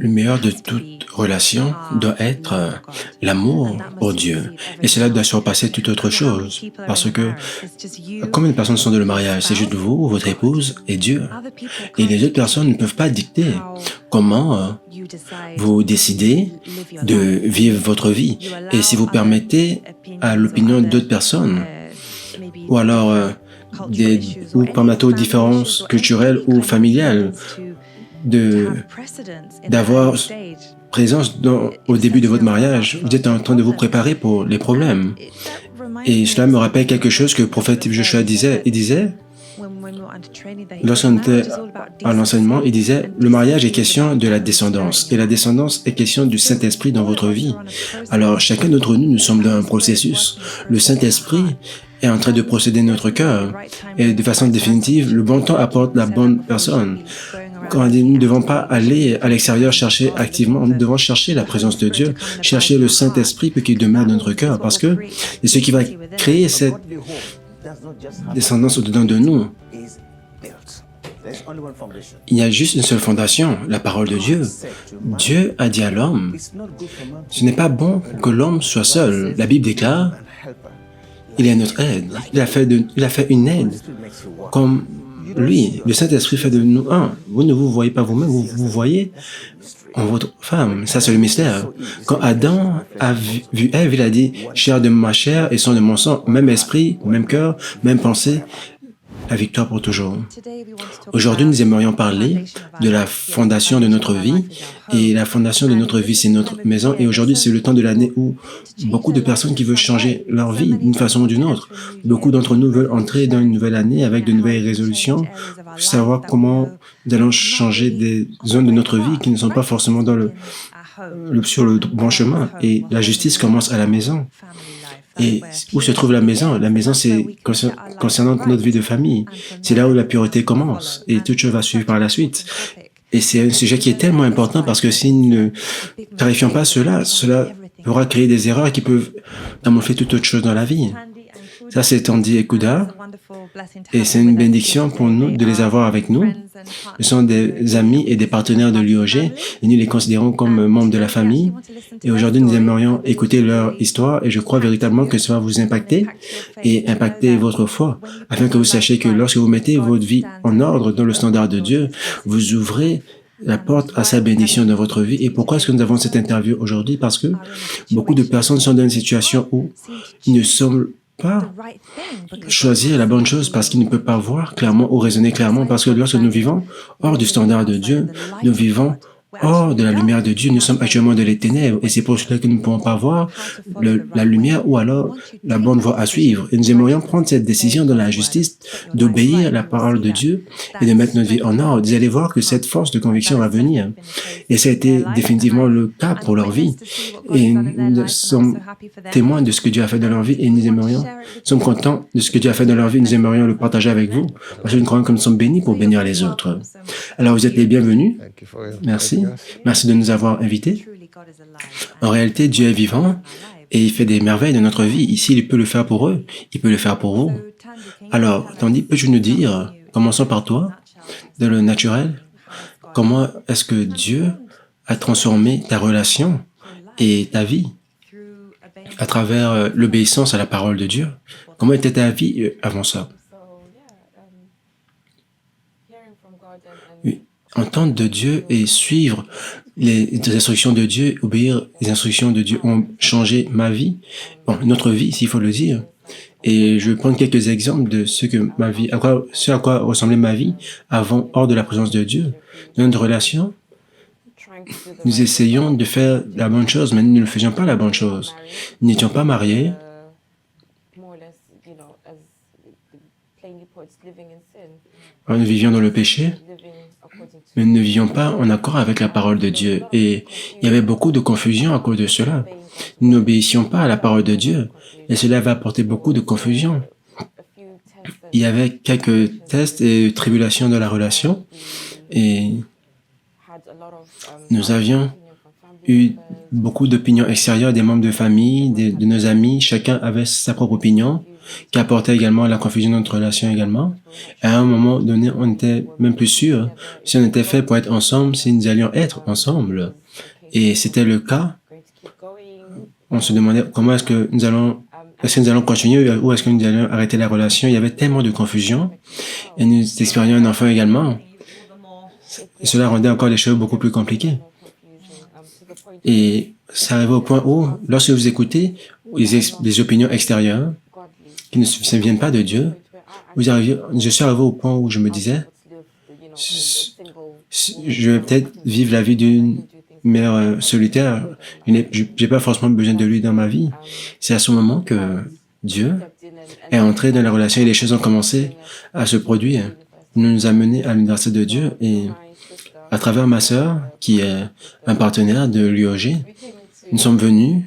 Le meilleur de toute relation doit être l'amour pour Dieu. Et cela doit surpasser toute autre chose. Parce que combien de personnes sont dans le mariage? C'est juste vous, votre épouse et Dieu. Et les autres personnes ne peuvent pas dicter comment vous décidez de vivre votre vie. Et si vous permettez à l'opinion d'autres personnes, ou alors ou permettez aux différences culturelles ou familiales d'avoir présence au début de votre mariage, vous êtes en train de vous préparer pour les problèmes. Et cela me rappelle quelque chose que le prophète Joshua disait. Il disait, lorsqu'on était à l'enseignement, il disait, le mariage est question de la descendance, et la descendance est question du Saint-Esprit dans votre vie. Alors, chacun d'entre nous, nous sommes dans un processus. Le Saint-Esprit est en train de procéder notre cœur, et de façon définitive, le bon temps apporte la bonne personne. Quand on dit, nous ne devons pas aller à l'extérieur chercher activement, nous devons chercher la présence de Dieu, chercher le Saint-Esprit pour qu'il demeure dans notre cœur, parce que c'est ce qui va créer cette descendance au-dedans de nous. Il y a juste une seule fondation, la parole de Dieu. Dieu a dit à l'homme, ce n'est pas bon que l'homme soit seul. La Bible déclare, il est notre aide. Il a fait une aide comme lui. Le Saint-Esprit fait de nous un. Vous ne vous voyez pas vous-même, vous vous voyez en votre femme. Ça, c'est le mystère. Quand Adam a vu Ève, il a dit, chair de ma chair et sang de mon sang, même esprit, même cœur, même pensée, la victoire pour toujours. Aujourd'hui, nous aimerions parler de la fondation de notre vie. Et la fondation de notre vie, c'est notre maison. Et aujourd'hui, c'est le temps de l'année où beaucoup de personnes qui veulent changer leur vie d'une façon ou d'une autre. Beaucoup d'entre nous veulent entrer dans une nouvelle année avec de nouvelles résolutions, savoir comment nous allons changer des zones de notre vie qui ne sont pas forcément sur le bon chemin. Et la justice commence à la maison. Et où se trouve la maison? La maison, c'est concernant notre vie de famille. C'est là où la pureté commence et toute chose va suivre par la suite. Et c'est un sujet qui est tellement important parce que si nous ne clarifions pas cela pourra créer des erreurs qui peuvent camoufler toute autre chose dans la vie. Ça, c'est Tandy et Kuda. Et c'est une bénédiction pour nous de les avoir avec nous. Ce sont des amis et des partenaires de l'UOG et nous les considérons comme membres de la famille. Et aujourd'hui, nous aimerions écouter leur histoire et je crois véritablement que ça va vous impacter et impacter votre foi afin que vous sachiez que lorsque vous mettez votre vie en ordre dans le standard de Dieu, vous ouvrez la porte à sa bénédiction dans votre vie. Et pourquoi est-ce que nous avons cette interview aujourd'hui? Parce que beaucoup de personnes sont dans une situation où ils ne semblent pas choisir la bonne chose parce qu'ils ne peuvent pas voir clairement ou raisonner clairement parce que lorsque nous vivons hors du standard de Dieu, nous vivons hors de la lumière de Dieu, nous sommes actuellement dans les ténèbres et c'est pour cela que nous ne pouvons pas voir la lumière ou alors la bonne voie à suivre. Et nous aimerions prendre cette décision dans la justice d'obéir à la parole de Dieu et de mettre notre vie en ordre. Vous allez voir que cette force de conviction va venir. Et ça a été définitivement le cas pour leur vie. Et nous sommes témoins de ce que Dieu a fait dans leur vie et nous sommes contents de ce que Dieu a fait dans leur vie. Nous aimerions le partager avec vous parce que nous croyons que nous sommes bénis pour bénir les autres. Alors vous êtes les bienvenus. Merci. Merci de nous avoir invités. En réalité, Dieu est vivant et il fait des merveilles dans notre vie. Ici, il peut le faire pour eux, il peut le faire pour vous. Alors, Tandy, peux-tu nous dire, commençons par toi, dans le naturel, comment est-ce que Dieu a transformé ta relation et ta vie à travers l'obéissance à la parole de Dieu? Comment était ta vie avant ça? Oui. Entendre de Dieu et suivre les instructions de Dieu, obéir les instructions de Dieu ont changé ma vie, notre vie, s'il faut le dire. Et je vais prendre quelques exemples de ce à quoi ressemblait ma vie avant, hors de la présence de Dieu. Dans notre relation, nous essayons de faire la bonne chose, mais nous ne faisions pas la bonne chose. Nous n'étions pas mariés. Nous vivions dans le péché, mais nous ne vivions pas en accord avec la parole de Dieu. Et il y avait beaucoup de confusion à cause de cela. Nous n'obéissions pas à la parole de Dieu, et cela va apporter beaucoup de confusion. Il y avait quelques tests et tribulations dans la relation, et nous avions eu beaucoup d'opinions extérieures des membres de famille, de nos amis. Chacun avait sa propre opinion. qui apportait également la confusion de notre relation également. À un moment donné, on n'était même plus sûr si on était fait pour être ensemble, si nous allions être ensemble. Et c'était le cas. On se demandait comment est-ce que nous allons continuer ou est-ce que nous allons arrêter la relation. Il y avait tellement de confusion et nous expérions un enfant également. Et cela rendait encore les choses beaucoup plus compliquées. Et ça arrivait au point où, lorsque vous écoutez des opinions extérieures qui ne viennent pas de Dieu, je suis arrivé au point où je me disais, je vais peut-être vivre la vie d'une mère solitaire. Je n'ai pas forcément besoin de lui dans ma vie. C'est à ce moment que Dieu est entré dans la relation et les choses ont commencé à se produire. Il nous a menés à l'université de Dieu et à travers ma sœur, qui est un partenaire de l'UOG, nous sommes venus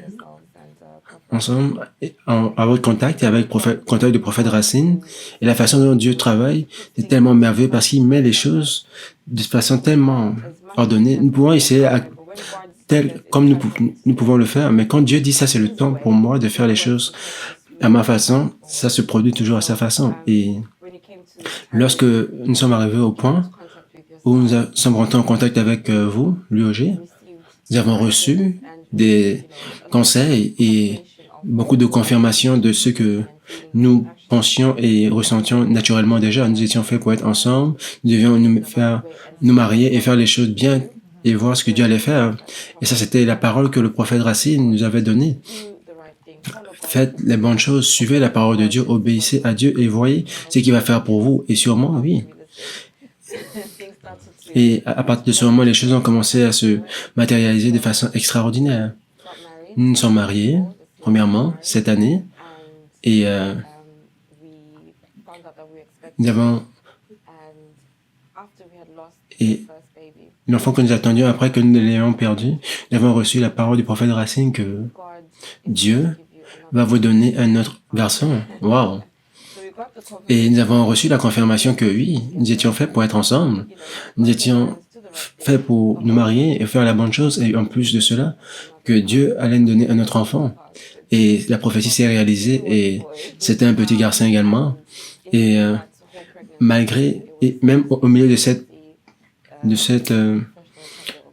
ensemble avoir contact avec contact du prophète Racine. Et la façon dont Dieu travaille, c'est tellement merveilleux parce qu'il met les choses de façon tellement ordonnée. Nous pouvons essayer comme nous pouvons le faire, mais quand Dieu dit ça, c'est le temps pour moi de faire les choses à ma façon, ça se produit toujours à sa façon. Et lorsque nous sommes arrivés au point où nous sommes rentrés en contact avec vous, l'UOG, nous avons reçu des conseils et beaucoup de confirmations de ce que nous pensions et ressentions naturellement déjà. Nous étions faits pour être ensemble, nous devions nous marier et faire les choses bien et voir ce que Dieu allait faire. Et ça, c'était la parole que le prophète Racine nous avait donnée. Faites les bonnes choses, suivez la parole de Dieu, obéissez à Dieu et voyez ce qu'il va faire pour vous. Et sûrement, oui. Et à partir de ce moment, les choses ont commencé à se matérialiser de façon extraordinaire. Nous nous sommes mariés, premièrement, cette année, et nous avons... Et l'enfant que nous attendions après que nous l'ayons perdu, nous avons reçu la parole du prophète Racine que Dieu va vous donner un autre garçon. Wow! Et nous avons reçu la confirmation que oui, nous étions faits pour être ensemble. Nous étions faits pour nous marier et faire la bonne chose. Et en plus de cela, que Dieu allait nous donner un autre enfant. Et la prophétie s'est réalisée et c'était un petit garçon également. Et même au milieu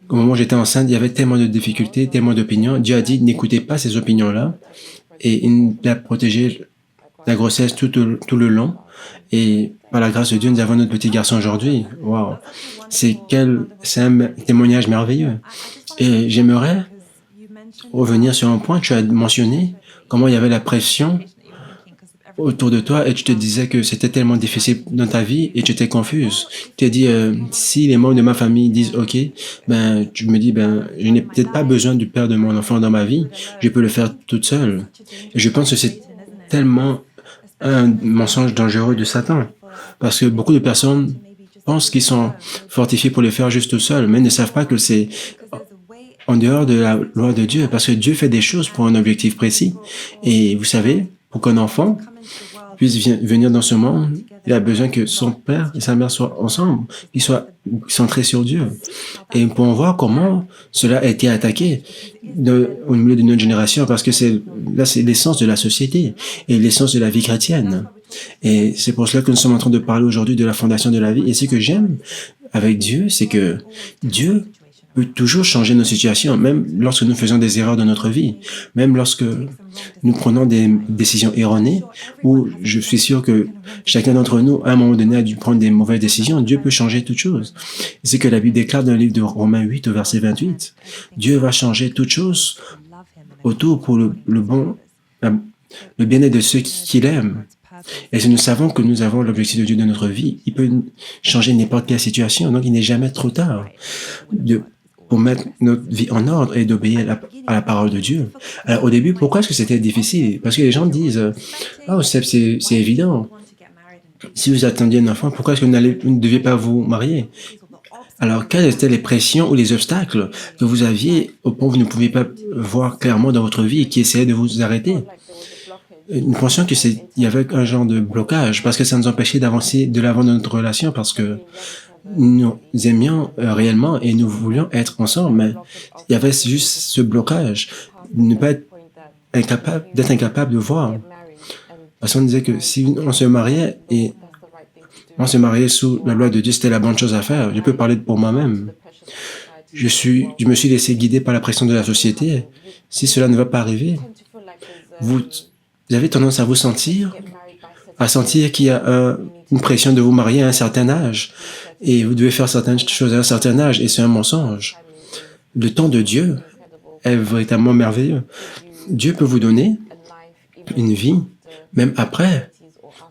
au moment où j'étais enceinte, il y avait tellement de difficultés, tellement d'opinions. Dieu a dit, n'écoutez pas ces opinions-là. Et il a protégé la grossesse tout le long. Et par la grâce de Dieu, nous avons notre petit garçon aujourd'hui. Wow! C'est un témoignage merveilleux. Et j'aimerais revenir sur un point que tu as mentionné, comment il y avait la pression autour de toi et tu te disais que c'était tellement difficile dans ta vie et tu étais confuse. Tu t'es dit, si les membres de ma famille disent OK, ben, tu me dis, ben, je n'ai peut-être pas besoin du père de mon enfant dans ma vie, je peux le faire toute seule. Et je pense que c'est tellement un mensonge dangereux de Satan. Parce que beaucoup de personnes pensent qu'ils sont fortifiés pour le faire juste tout seuls, mais ne savent pas que c'est en dehors de la loi de Dieu. Parce que Dieu fait des choses pour un objectif précis. Et vous savez, pour qu'un enfant puisse venir dans ce monde, il a besoin que son père et sa mère soient ensemble, qu'ils soient centrés sur Dieu. Et nous pouvons voir comment cela a été attaqué au milieu de notre génération, parce que c'est l'essence de la société et l'essence de la vie chrétienne. Et c'est pour cela que nous sommes en train de parler aujourd'hui de la fondation de la vie. Et ce que j'aime avec Dieu, c'est que Dieu peut toujours changer nos situations, même lorsque nous faisons des erreurs dans notre vie, même lorsque nous prenons des décisions erronées, où je suis sûr que chacun d'entre nous, à un moment donné, a dû prendre des mauvaises décisions. Dieu peut changer toutes choses. C'est ce que la Bible déclare dans le livre de Romains 8, au verset 28. Dieu va changer toutes choses autour pour le bien-être de ceux qu'il aime. Et si nous savons que nous avons l'objectif de Dieu dans notre vie, il peut changer n'importe quelle situation. Donc, il n'est jamais trop tard pour mettre notre vie en ordre et d'obéir à la parole de Dieu. Alors, au début, pourquoi est-ce que c'était difficile? Parce que les gens disent, oh, c'est évident. Si vous attendiez un enfant, pourquoi est-ce que vous ne deviez pas vous marier? Alors, quelles étaient les pressions ou les obstacles que vous aviez au point où vous ne pouviez pas voir clairement dans votre vie et qui essayaient de vous arrêter? Nous pensions qu'il y avait un genre de blocage parce que ça nous empêchait d'avancer de l'avant de notre relation parce que nous aimions réellement et nous voulions être ensemble, mais il y avait juste ce blocage, d'être incapable de voir. Parce qu'on disait que si on se mariait et on se mariait sous la loi de Dieu, c'était la bonne chose à faire. Je peux parler pour moi-même. Je me suis laissé guider par la pression de la société. Si cela ne va pas arriver, vous, vous avez tendance à sentir qu'il y a une pression de vous marier à un certain âge. Et vous devez faire certaines choses à un certain âge. Et c'est un mensonge. Le temps de Dieu est véritablement merveilleux. Dieu peut vous donner une vie, même après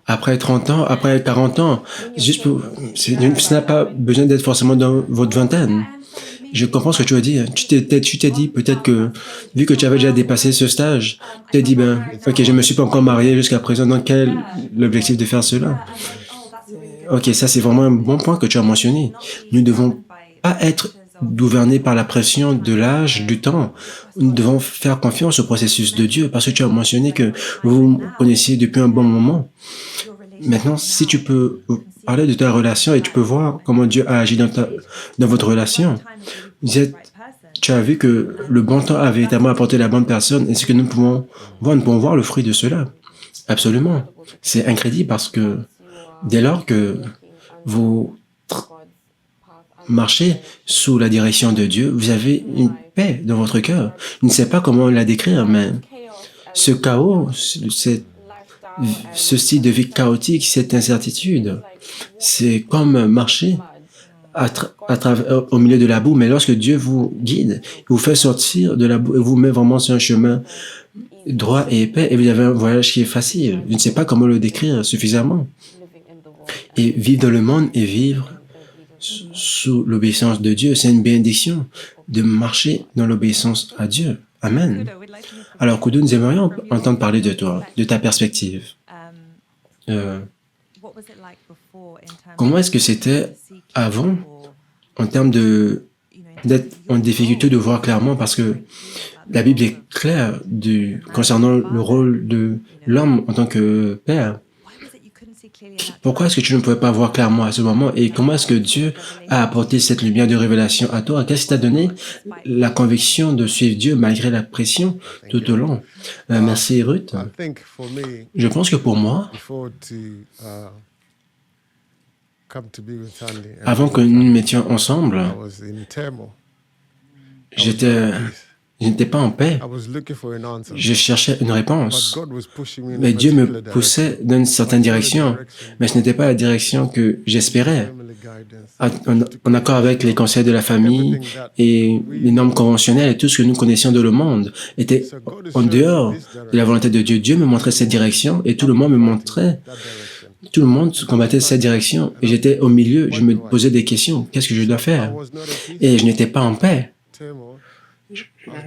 30 ans, après 40 ans. Juste pour, ça n'a pas besoin d'être forcément dans votre vingtaine. Je comprends ce que tu veux dire. Tu t'es dit peut-être que, vu que tu avais déjà dépassé ce stage, tu t'es dit, ben, ok, je me suis pas encore marié jusqu'à présent, donc quel est l'objectif de faire cela? Ok, ça c'est vraiment un bon point que tu as mentionné. Nous ne devons pas être gouvernés par la pression de l'âge, du temps. Nous devons faire confiance au processus de Dieu, parce que tu as mentionné que vous vous connaissiez depuis un bon moment. Maintenant, si tu peux parler de ta relation et tu peux voir comment Dieu a agi dans votre relation, tu as vu que le bon temps a véritablement apporté la bonne personne et ce que nous pouvons voir le fruit de cela. Absolument. C'est incroyable parce que dès lors que vous marchez sous la direction de Dieu, vous avez une paix dans votre cœur. Je ne sais pas comment la décrire, mais ce chaos, ce style de vie chaotique, cette incertitude, c'est comme marcher au milieu de la boue, mais lorsque Dieu vous guide, il vous fait sortir de la boue et vous met vraiment sur un chemin droit et épais et vous avez un voyage qui est facile. Je ne sais pas comment le décrire suffisamment. Et vivre dans le monde et vivre sous l'obéissance de Dieu, c'est une bénédiction de marcher dans l'obéissance à Dieu. Amen. Alors, Koudou, nous aimerions entendre parler de toi, de ta perspective. Comment est-ce que c'était avant, en termes d'être en difficulté de voir clairement, parce que la Bible est claire concernant le rôle de l'homme en tant que père. Pourquoi est-ce que tu ne pouvais pas voir clairement à ce moment et comment est-ce que Dieu a apporté cette lumière de révélation à toi? Qu'est-ce qui t'a donné la conviction de suivre Dieu malgré la pression tout au long? Merci Ruth. Je pense que pour moi, avant que nous nous mettions ensemble, je n'étais pas en paix. Je cherchais une réponse. Mais Dieu me poussait dans une certaine direction. Mais ce n'était pas la direction que j'espérais. En accord avec les conseils de la famille et les normes conventionnelles et tout ce que nous connaissions de le monde était en dehors de la volonté de Dieu. Dieu me montrait cette direction et tout le monde me montrait. Tout le monde combattait cette direction et j'étais au milieu. Je me posais des questions. Qu'est-ce que je dois faire? Et je n'étais pas en paix.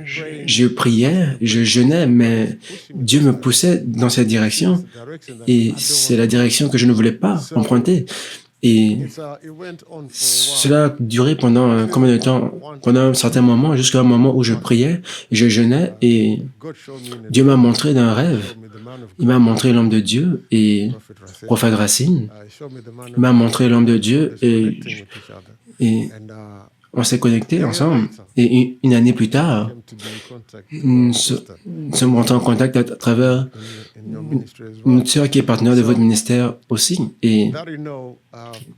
Je priais, je jeûnais, mais Dieu me poussait dans cette direction et c'est la direction que je ne voulais pas emprunter. Et cela a duré pendant combien de temps? Pendant un certain moment, jusqu'à un moment où je priais, je jeûnais et Dieu m'a montré d'un rêve. Il m'a montré l'homme de Dieu et prophète Racine. Il m'a montré l'homme de Dieu et on s'est connectés ensemble et une année plus tard, nous sommes rentrés en contact à travers une sœur qui est partenaire de votre ministère aussi. Et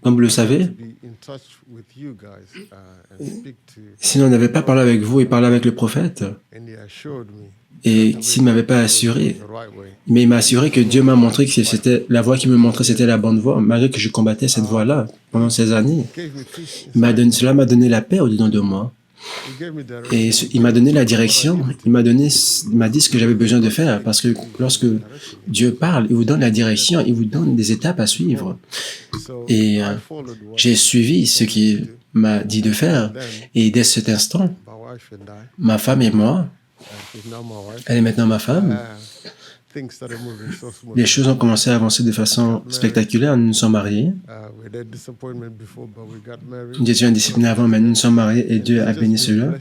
comme vous le savez, si on n'avait pas parlé avec vous et parlé avec le prophète, et s'il ne m'avait pas assuré, mais il m'a assuré que Dieu m'a montré que c'était la voie qu'il me montrait, c'était la bonne voie, malgré que je combattais cette voie-là pendant ces années. Cela m'a donné la paix au-dedans de moi. Et il m'a donné la direction, il m'a dit ce que j'avais besoin de faire, parce que lorsque Dieu parle, il vous donne la direction, il vous donne des étapes à suivre. Et j'ai suivi ce qu'il m'a dit de faire, et dès cet instant, ma femme et moi, elle est maintenant ma femme, les choses ont commencé à avancer de façon spectaculaire. Nous nous sommes mariés. Nous étions indisciplinés avant, mais nous nous sommes mariés et Dieu a béni cela.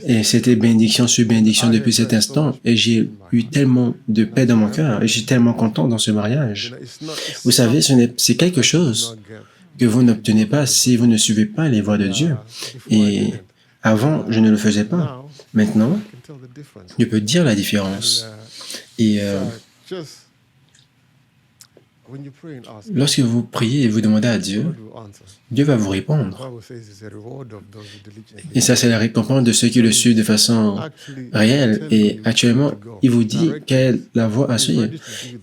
Et c'était bénédiction sur bénédiction depuis cet instant. Et j'ai eu tellement de paix dans mon cœur et je suis tellement content dans ce mariage. Vous savez, c'est quelque chose que vous n'obtenez pas si vous ne suivez pas les voies de Dieu. Et avant, je ne le faisais pas. Maintenant, je peux dire la différence. Et Lorsque vous priez et vous demandez à Dieu, Dieu va vous répondre. Et ça, c'est la récompense de ceux qui le suivent de façon réelle. Et actuellement, il vous dit quelle est la voie à suivre.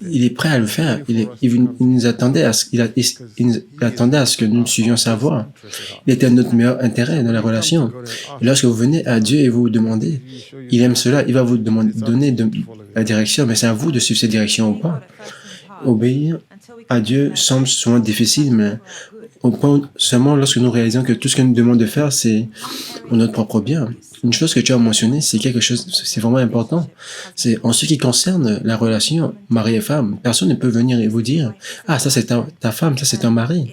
Il est prêt à le faire. Il nous attendait à ce, il nous attendait à ce que nous suivions sa voie. Il était à notre meilleur intérêt dans la relation. Et lorsque vous venez à Dieu et vous demandez, il aime cela, il va vous donner la direction, mais c'est à vous de suivre cette direction ou pas. Obéir à Dieu semble souvent difficile, mais au point seulement lorsque nous réalisons que tout ce que nous demande de faire, c'est pour notre propre bien. Une chose que tu as mentionnée, c'est quelque chose, c'est vraiment important. C'est en ce qui concerne la relation mari et femme, personne ne peut venir et vous dire, ah, ça c'est ta femme, ça c'est ton mari.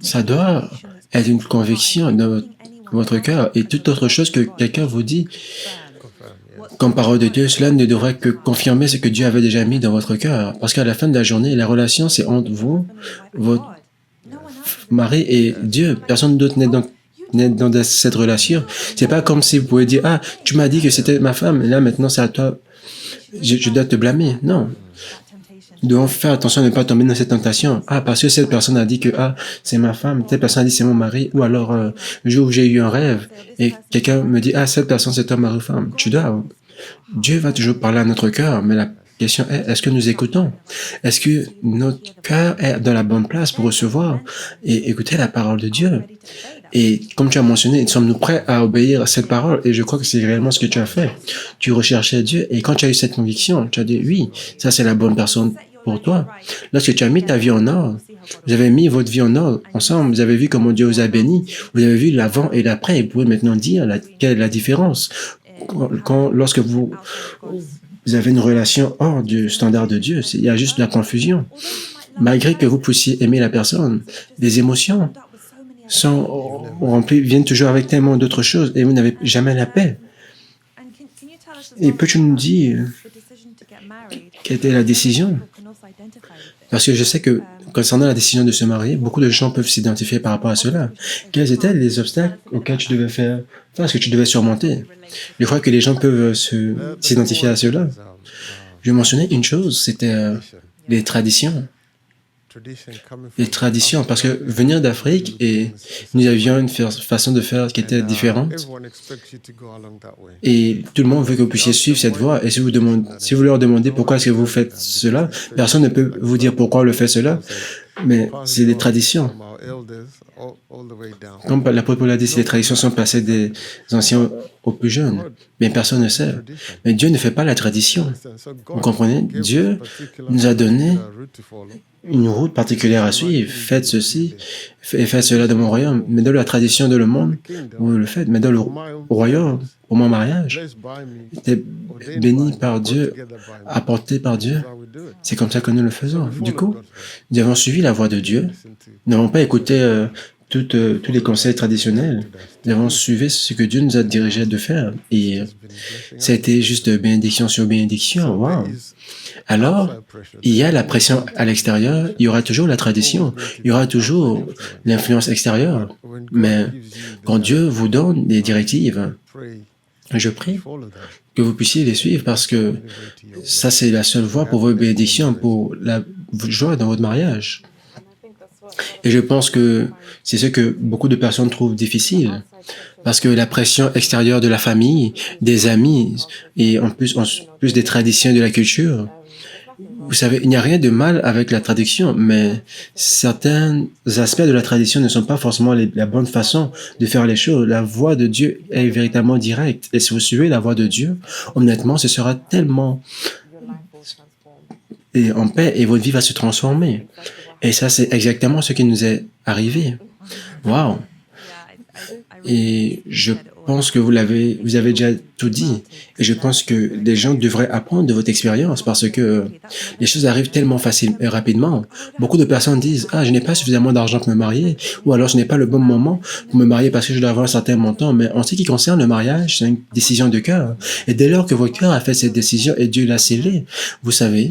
Ça doit être une conviction dans votre cœur et toute autre chose que quelqu'un vous dit comme parole de Dieu, cela ne devrait que confirmer ce que Dieu avait déjà mis dans votre cœur. Parce qu'à la fin de la journée, la relation, c'est entre vous, votre mari et Dieu. Personne d'autre n'est dans cette relation. C'est pas comme si vous pouvez dire, ah, tu m'as dit que c'était ma femme, et là, maintenant, c'est à toi, je dois te blâmer. Non. Nous devons faire attention à ne pas tomber dans cette tentation. Ah, parce que cette personne a dit que, ah, c'est ma femme, telle personne a dit c'est mon mari, ou alors, le jour où j'ai eu un rêve, et quelqu'un me dit, ah, cette personne c'est ton mari ou femme. Dieu va toujours parler à notre cœur, mais la question est, est-ce que nous écoutons? Est-ce que notre cœur est dans la bonne place pour recevoir et écouter la parole de Dieu? Et comme tu as mentionné, sommes-nous prêts à obéir à cette parole? Et je crois que c'est réellement ce que tu as fait. Tu recherchais Dieu et quand tu as eu cette conviction, tu as dit, oui, ça c'est la bonne personne pour toi. Lorsque tu as mis ta vie en ordre, vous avez mis votre vie en ordre ensemble, vous avez vu comment Dieu vous a béni, vous avez vu l'avant et l'après, et vous pouvez maintenant dire quelle est la différence. Lorsque vous avez une relation hors du standard de Dieu, il y a juste de la confusion. Malgré que vous puissiez aimer la personne, les émotions sont remplies, viennent toujours avec tellement d'autres choses et vous n'avez jamais la paix. Et peux-tu nous dire quelle était la décision? Parce que je sais que concernant la décision de se marier, beaucoup de gens peuvent s'identifier par rapport à cela. Quels étaient les obstacles auxquels tu devais faire face, que tu devais surmonter? Je crois que les gens peuvent s'identifier à cela. Je mentionnais une chose, c'était les traditions. Les traditions, parce que venir d'Afrique et nous avions une façon de faire qui était différente et tout le monde veut que vous puissiez suivre cette voie et si vous leur demandez pourquoi est-ce que vous faites cela, personne ne peut vous dire pourquoi on le fait cela, mais c'est des traditions. Comme l'apôtre l'a dit, si les traditions sont passées des anciens aux plus jeunes, mais personne ne sait. Mais Dieu ne fait pas la tradition. Vous comprenez? Dieu nous a donné une route particulière à suivre. Faites ceci et faites cela dans mon royaume. Mais dans la tradition de le monde, vous le faites. Mais dans le royaume, pour mon mariage, j'étais béni par Dieu, apporté par Dieu. C'est comme ça que nous le faisons. Du coup, nous avons suivi la voie de Dieu. Nous n'avons pas écouté tous les conseils traditionnels. Nous avons suivi ce que Dieu nous a dirigé de faire. Et ça a été juste bénédiction sur bénédiction. Wow! Alors, il y a la pression à l'extérieur, il y aura toujours la tradition, il y aura toujours l'influence extérieure. Mais quand Dieu vous donne des directives, je prie que vous puissiez les suivre parce que ça, c'est la seule voie pour vos bénédictions, pour la joie dans votre mariage. Et je pense que c'est ce que beaucoup de personnes trouvent difficile parce que la pression extérieure de la famille, des amis et en plus des traditions de la culture. Vous savez, il n'y a rien de mal avec la traduction, mais certains aspects de la tradition ne sont pas forcément la bonne façon de faire les choses. La voix de Dieu est véritablement directe. Et si vous suivez la voix de Dieu, honnêtement, ce sera tellement en paix et votre vie va se transformer. Et ça, c'est exactement ce qui nous est arrivé. Wow! Et je pense que vous avez déjà tout dit. Et je pense que les gens devraient apprendre de votre expérience parce que les choses arrivent tellement facilement et rapidement. Beaucoup de personnes disent, ah, je n'ai pas suffisamment d'argent pour me marier, ou alors ce n'est pas le bon moment pour me marier parce que je dois avoir un certain montant. Mais en ce qui concerne le mariage, c'est une décision de cœur. Et dès lors que votre cœur a fait cette décision et Dieu l'a scellée, vous savez,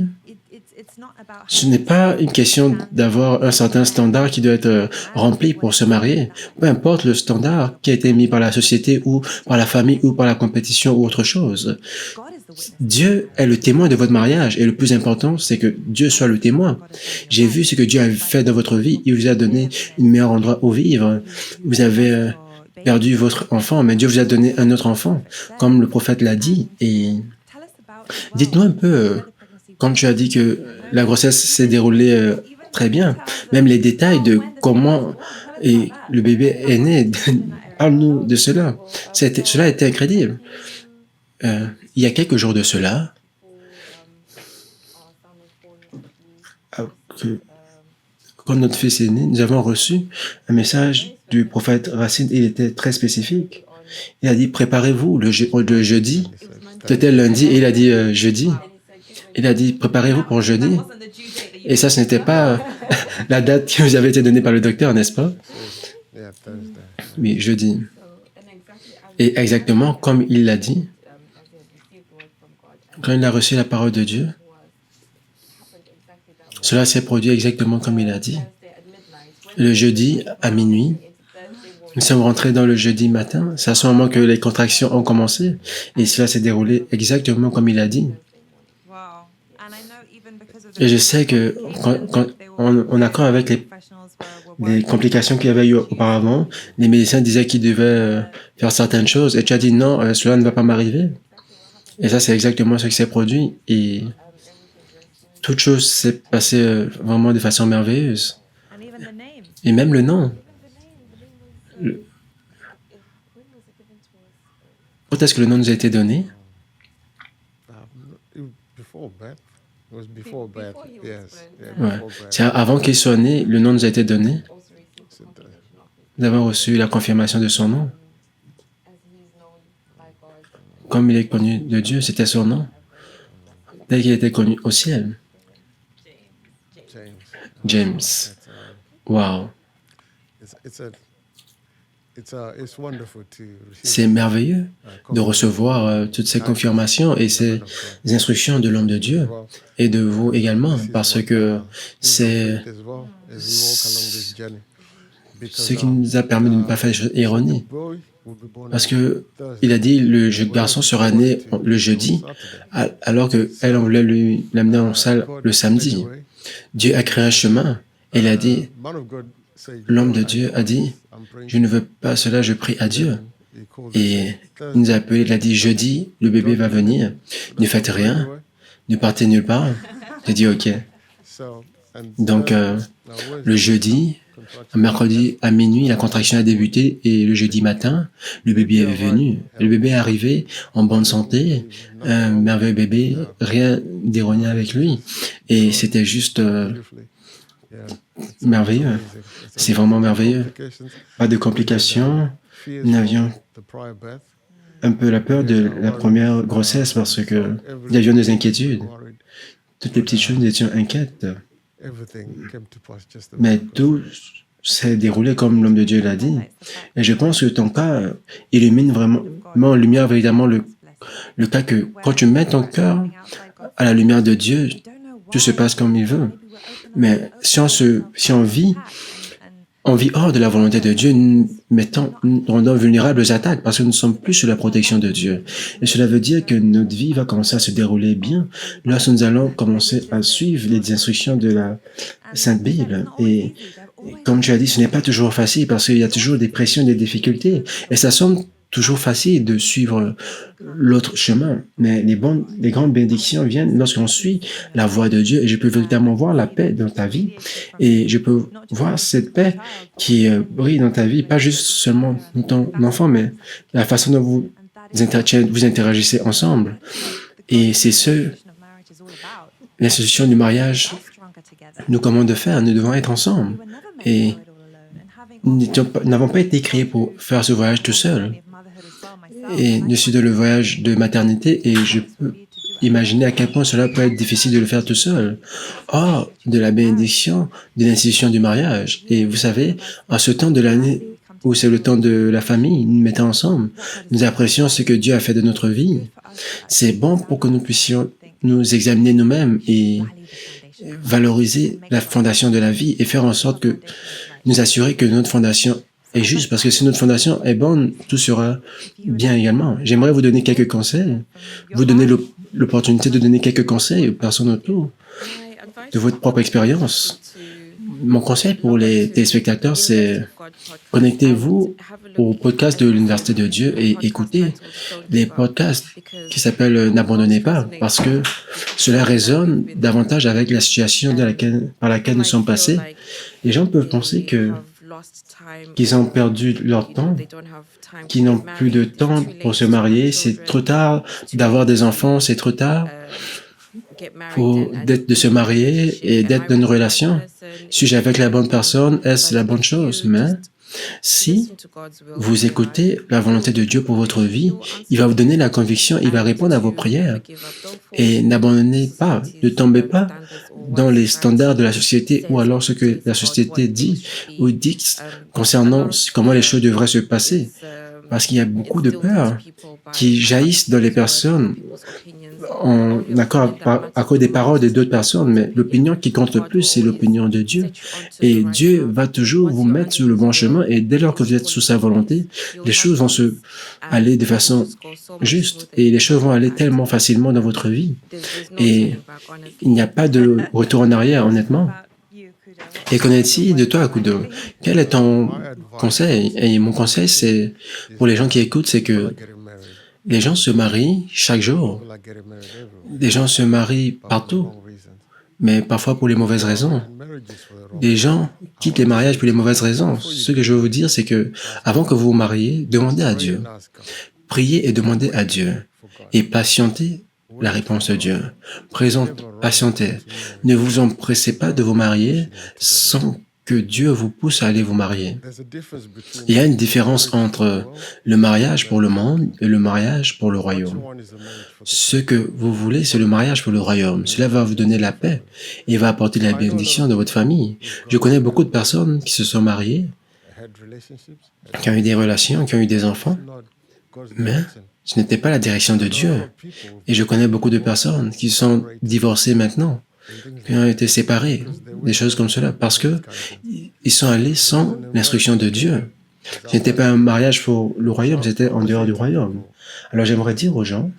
ce n'est pas une question d'avoir un certain standard qui doit être rempli pour se marier. Peu importe le standard qui a été mis par la société ou par la famille ou par la compétition ou autre chose. Dieu est le témoin de votre mariage et le plus important, c'est que Dieu soit le témoin. J'ai vu ce que Dieu a fait dans votre vie. Il vous a donné un meilleur endroit où vivre. Vous avez perdu votre enfant, mais Dieu vous a donné un autre enfant, comme le prophète l'a dit. Et dites-nous un peu, quand tu as dit que la grossesse s'est déroulée très bien, même les détails de comment et le bébé est né, parle-nous de cela. Cela a été incroyable. Il y a quelques jours de cela, que, quand notre fils est né, nous avons reçu un message du prophète Racine. Il était très spécifique. Il a dit, préparez-vous le jeudi. C'était lundi et il a dit jeudi. Il a dit, préparez-vous pour jeudi. Et ça, ce n'était pas la date qui vous avait été donnée par le docteur, n'est-ce pas? Oui, jeudi. Et exactement comme il l'a dit, quand il a reçu la parole de Dieu, cela s'est produit exactement comme il a dit. Le jeudi à minuit, nous sommes rentrés dans le jeudi matin. C'est à ce moment que les contractions ont commencé et cela s'est déroulé exactement comme il a dit. Et je sais que quand en accord avec les complications qu'il y avait eu auparavant, les médecins disaient qu'ils devaient faire certaines choses et tu as dit non, cela ne va pas m'arriver. Et ça, c'est exactement ce qui s'est produit et toute chose s'est passée vraiment de façon merveilleuse. Et même le nom. Quand est-ce que le nom nous a été donné? Ouais. C'est avant qu'il soit né, le nom nous a été donné. Nous avons reçu la confirmation de son nom. Comme il est connu de Dieu, c'était son nom. Tel qu'il était connu au ciel. James. Wow. C'est merveilleux de recevoir toutes ces confirmations et ces instructions de l'homme de Dieu et de vous également, parce que c'est ce qui nous a permis de ne pas faire des choses erronées. Parce que il a dit le garçon sera né le jeudi, alors qu'elle voulait l'amener en salle le samedi. Dieu a créé un chemin et il a dit, l'homme de Dieu a dit, je ne veux pas cela, je prie à Dieu. Et il nous a appelé, il a dit, jeudi, le bébé va venir, ne faites rien, ne partez nulle part. J'ai dit, ok. Donc, le jeudi, mercredi à minuit, la contraction a débuté et le jeudi matin, le bébé est venu. Le bébé est arrivé en bonne santé, un merveilleux bébé, rien d'erroné avec lui. Et c'était juste merveilleux. C'est vraiment merveilleux. Pas de complications. Nous avions un peu la peur de la première grossesse parce que nous avions des inquiétudes. Toutes les petites choses, nous étions inquiètes. Mais tout s'est déroulé comme l'homme de Dieu l'a dit. Et je pense que ton cas illumine vraiment, met en lumière véritablement le cas que quand tu mets ton cœur à la lumière de Dieu, tout se passe comme il veut. Mais si on vit hors de la volonté de Dieu, nous rendant vulnérables aux attaques parce que nous ne sommes plus sous la protection de Dieu. Et cela veut dire que notre vie va commencer à se dérouler bien lorsque nous allons commencer à suivre les instructions de la Sainte Bible. Et comme tu as dit, ce n'est pas toujours facile parce qu'il y a toujours des pressions, des difficultés. Et ça semble toujours facile de suivre l'autre chemin. Mais les grandes bénédictions viennent lorsqu'on suit la voie de Dieu. Et je peux véritablement voir la paix dans ta vie. Et je peux voir cette paix qui brille dans ta vie, pas juste seulement dans ton enfant, mais la façon dont vous interagissez ensemble. Et c'est l'institution du mariage nous commande de faire. Nous devons être ensemble. Et nous n'avons pas été créés pour faire ce voyage tout seul. Et je suis dans le voyage de maternité et je peux imaginer à quel point cela peut être difficile de le faire tout seul. Hors de la bénédiction de l'institution du mariage. Et vous savez, en ce temps de l'année où c'est le temps de la famille, nous nous mettons ensemble, nous apprécions ce que Dieu a fait de notre vie. C'est bon pour que nous puissions nous examiner nous-mêmes et valoriser la fondation de la vie et faire en sorte que nous assurer que notre fondation est juste, parce que si notre fondation est bonne, tout sera bien également. J'aimerais vous donner quelques conseils, vous donner l'opportunité de donner quelques conseils aux personnes autour de votre propre expérience. Mon conseil pour les téléspectateurs, c'est connectez-vous au podcast de l'Université de Dieu et écoutez les podcasts qui s'appellent N'abandonnez pas, parce que cela résonne davantage avec la situation par laquelle nous sommes passés. Les gens peuvent penser qu'ils ont perdu leur temps, qu'ils n'ont plus de temps pour se marier, c'est trop tard d'avoir des enfants, c'est trop tard de se marier et d'être dans une relation. Suis-je avec la bonne personne? Est-ce la bonne chose? Mais si vous écoutez la volonté de Dieu pour votre vie, il va vous donner la conviction, il va répondre à vos prières. Et n'abandonnez pas, ne tombez pas dans les standards de la société ou alors ce que la société dit ou dicte concernant comment les choses devraient se passer. Parce qu'il y a beaucoup de peurs qui jaillissent dans les personnes en accord à cause des paroles de d'autres personnes, mais l'opinion qui compte le plus, c'est l'opinion de Dieu. Et Dieu va toujours vous mettre sur le bon chemin, et dès lors que vous êtes sous sa volonté, les choses vont se aller de façon juste, et les choses vont aller tellement facilement dans votre vie. Et il n'y a pas de retour en arrière, honnêtement. Et connais-tu de toi, Akudo, quel est ton conseil? Et mon conseil, c'est, pour les gens qui écoutent, c'est que les gens se marient chaque jour. Les gens se marient partout, mais parfois pour les mauvaises raisons. Les gens quittent les mariages pour les mauvaises raisons. Ce que je veux vous dire, c'est que avant que vous vous mariez, demandez à Dieu. Priez et demandez à Dieu. Et patientez la réponse de Dieu. Patientez. Ne vous empressez pas de vous marier sans que Dieu vous pousse à aller vous marier. Il y a une différence entre le mariage pour le monde et le mariage pour le royaume. Ce que vous voulez, c'est le mariage pour le royaume. Cela va vous donner la paix et va apporter la bénédiction de votre famille. Je connais beaucoup de personnes qui se sont mariées, qui ont eu des relations, qui ont eu des enfants, mais ce n'était pas la direction de Dieu. Et je connais beaucoup de personnes qui sont divorcées maintenant, qui ont été séparés, des choses comme cela, parce que ils sont allés sans l'instruction de Dieu. Ce n'était pas un mariage pour le royaume, c'était en dehors du royaume. Alors j'aimerais dire aux gens,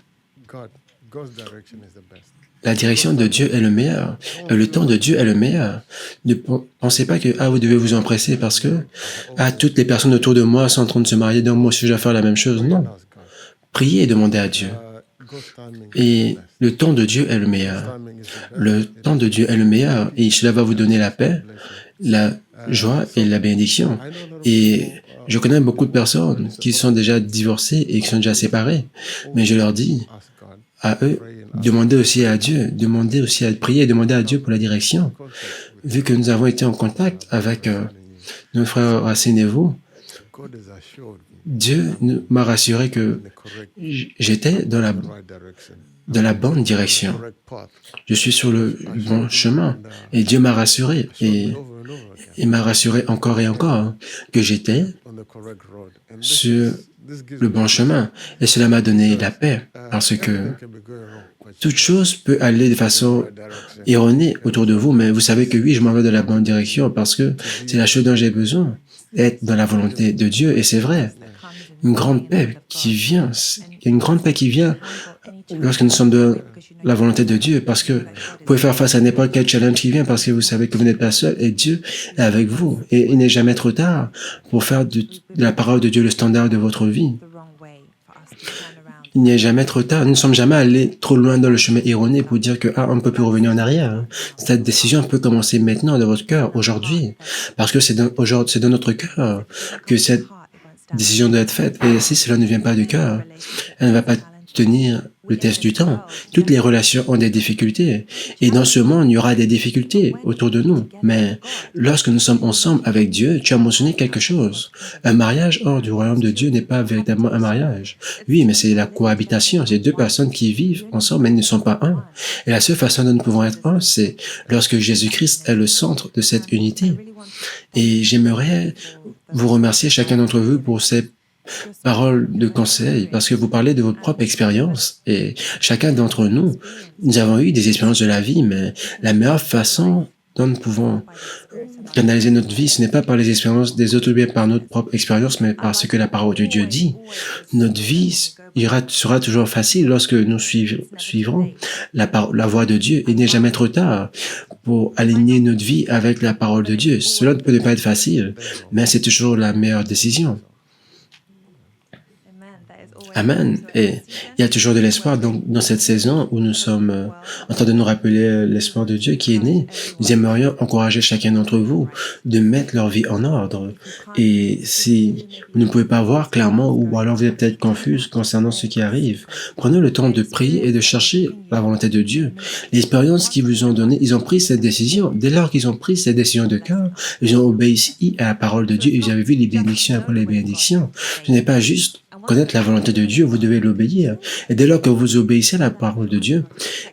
la direction de Dieu est le meilleur, et le temps de Dieu est le meilleur. Ne pensez pas que vous devez vous empresser parce que toutes les personnes autour de moi sont en train de se marier, donc moi aussi je dois faire la même chose. Non. Priez et demandez à Dieu. Et le temps de Dieu est le meilleur. Le temps de Dieu est le meilleur et cela va vous donner la paix, la joie et la bénédiction. Et je connais beaucoup de personnes qui sont déjà divorcées et qui sont déjà séparées, mais je leur dis à eux, demandez aussi à Dieu, demandez aussi à prier et demandez à Dieu pour la direction. Vu que nous avons été en contact avec notre frère Asenevo, Dieu m'a rassuré que j'étais dans la bonne direction. Je suis sur le bon chemin. Et Dieu m'a rassuré. Et il m'a rassuré encore et encore que j'étais sur le bon chemin. Et cela m'a donné la paix. Parce que toute chose peut aller de façon erronée autour de vous, mais vous savez que oui, je m'en vais dans la bonne direction parce que c'est la chose dont j'ai besoin, être dans la volonté de Dieu. Et c'est vrai, une grande paix qui vient, il y a une grande paix qui vient lorsque nous sommes dans la volonté de Dieu, parce que vous pouvez faire face à n'importe quel challenge qui vient, parce que vous savez que vous n'êtes pas seul et Dieu est avec vous. Et il n'est jamais trop tard pour faire de la parole de Dieu le standard de votre vie. Il n'est jamais trop tard. Nous ne sommes jamais allés trop loin dans le chemin erroné pour dire que on ne peut plus revenir en arrière. Cette décision peut commencer maintenant dans votre cœur, aujourd'hui, parce que c'est dans notre cœur que cette décision doit être faite. Et si cela ne vient pas du cœur, elle ne va pas tenir le test du temps. Toutes les relations ont des difficultés. Et dans ce monde, il y aura des difficultés autour de nous. Mais lorsque nous sommes ensemble avec Dieu, tu as mentionné quelque chose. Un mariage hors du royaume de Dieu n'est pas véritablement un mariage. Oui, mais c'est la cohabitation. C'est deux personnes qui vivent ensemble, mais elles ne sont pas un. Et la seule façon dont nous pouvons être un, c'est lorsque Jésus-Christ est le centre de cette unité. Et j'aimerais vous remercier chacun d'entre vous pour ces paroles de conseil, parce que vous parlez de votre propre expérience et chacun d'entre nous, nous avons eu des expériences de la vie, mais la meilleure façon dont nous pouvons canaliser notre vie, ce n'est pas par les expériences des autres ou bien par notre propre expérience, mais par ce que la parole de Dieu dit. Notre vie sera toujours facile lorsque nous suivrons la voie de Dieu. Il n'est jamais trop tard pour aligner notre vie avec la parole de Dieu. Cela peut ne pas être facile, mais c'est toujours la meilleure décision. Amen. Et il y a toujours de l'espoir. Donc, dans cette saison où nous sommes en train de nous rappeler l'espoir de Dieu qui est né, nous aimerions encourager chacun d'entre vous de mettre leur vie en ordre. Et si vous ne pouvez pas voir clairement, ou alors vous êtes peut-être confus concernant ce qui arrive, prenez le temps de prier et de chercher la volonté de Dieu. L'expérience qu'ils vous ont donnée, ils ont pris cette décision. Dès lors qu'ils ont pris cette décision de cœur, ils ont obéi à la parole de Dieu et vous avez vu les bénédictions après les bénédictions. Ce n'est pas juste connaître la volonté de Dieu, vous devez l'obéir. Et dès lors que vous obéissez à la parole de Dieu,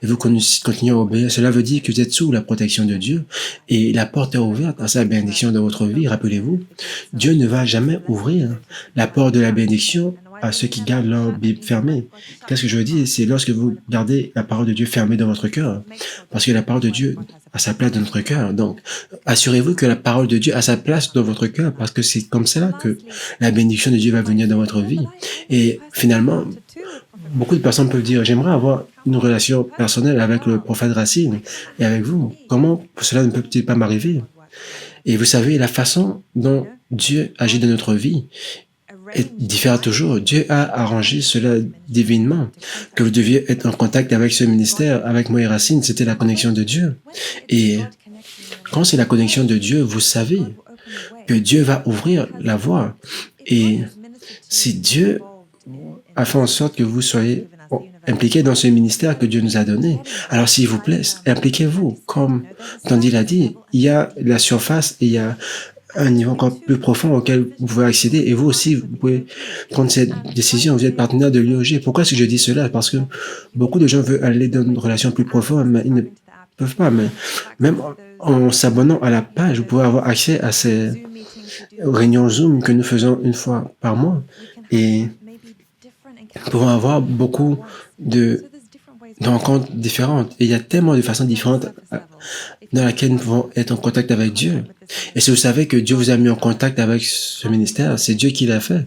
et vous continuez à obéir, cela veut dire que vous êtes sous la protection de Dieu, et la porte est ouverte à sa bénédiction de votre vie. Rappelez-vous, Dieu ne va jamais ouvrir la porte de la bénédiction à ceux qui gardent leur Bible fermée. Qu'est-ce que je veux dire? C'est lorsque vous gardez la parole de Dieu fermée dans votre cœur, parce que la parole de Dieu a sa place dans notre cœur. Donc, assurez-vous que la parole de Dieu a sa place dans votre cœur, parce que c'est comme cela que la bénédiction de Dieu va venir dans votre vie. Et finalement, beaucoup de personnes peuvent dire, j'aimerais avoir une relation personnelle avec le prophète Racine et avec vous. Comment cela ne peut-il pas m'arriver? Et vous savez, la façon dont Dieu agit dans notre vie diffère toujours. Dieu a arrangé cela divinement, que vous deviez être en contact avec ce ministère, avec moi et Racine, c'était la connexion de Dieu. Et quand c'est la connexion de Dieu, vous savez que Dieu va ouvrir la voie. Et si Dieu a fait en sorte que vous soyez impliqués dans ce ministère que Dieu nous a donné, alors s'il vous plaît, impliquez-vous. Comme Tandy l'a dit, il y a la surface et il y a un niveau encore plus profond auquel vous pouvez accéder et vous aussi, vous pouvez prendre cette décision. Vous êtes partenaire de l'IOG. Pourquoi est-ce que je dis cela? Parce que beaucoup de gens veulent aller dans une relation plus profonde, mais ils ne peuvent pas. Mais même en s'abonnant à la page, vous pouvez avoir accès à ces réunions Zoom que nous faisons une fois par mois et nous pouvons avoir beaucoup de rencontres différentes. Et il y a tellement de façons différentes dans lesquelles nous pouvons être en contact avec Dieu. Et si vous savez que Dieu vous a mis en contact avec ce ministère, c'est Dieu qui l'a fait,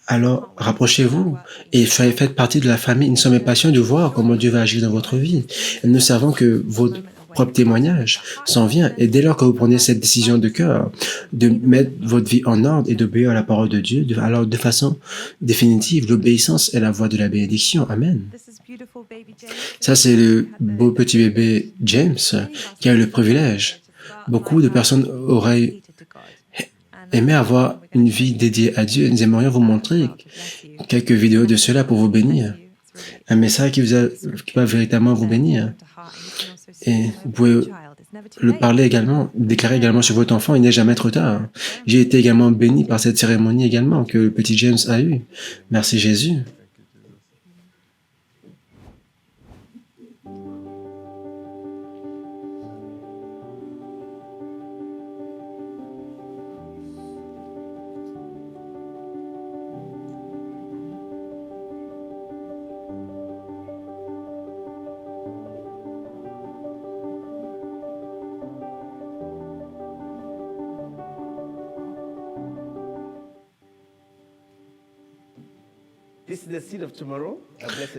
alors rapprochez-vous et soyez faites partie de la famille. Nous sommes impatients de voir comment Dieu va agir dans votre vie. Et nous savons que votre propre témoignage s'en vient. Et dès lors que vous prenez cette décision de cœur, de mettre votre vie en ordre et d'obéir à la parole de Dieu, alors de façon définitive, l'obéissance est la voie de la bénédiction. Amen. Ça, c'est le beau petit bébé James qui a eu le privilège. Beaucoup de personnes auraient aimé avoir une vie dédiée à Dieu. Nous aimerions vous montrer quelques vidéos de cela pour vous bénir. Un message qui va véritablement vous bénir. Et vous pouvez le parler également, déclarer également sur votre enfant, il n'est jamais trop tard. J'ai été également béni par cette cérémonie également que le petit James a eue. Merci Jésus.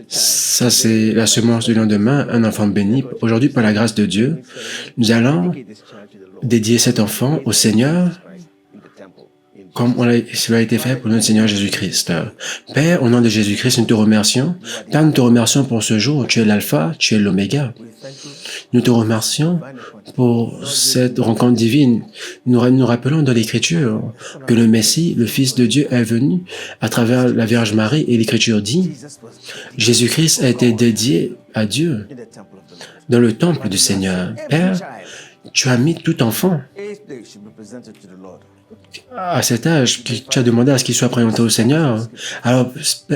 Ça, c'est la semence du lendemain, un enfant béni. Aujourd'hui, par la grâce de Dieu, nous allons dédier cet enfant au Seigneur, comme cela a été fait pour notre Seigneur Jésus-Christ. Père, au nom de Jésus-Christ, nous te remercions. Père, nous te remercions pour ce jour. Tu es l'alpha, tu es l'oméga. Nous te remercions pour cette rencontre divine. Nous rappelons dans l'Écriture que le Messie, le Fils de Dieu, est venu à travers la Vierge Marie et l'Écriture dit, Jésus-Christ a été dédié à Dieu dans le temple du Seigneur. Père, tu as mis tout enfant à cet âge, tu as demandé à ce qu'il soit présenté au Seigneur. Alors,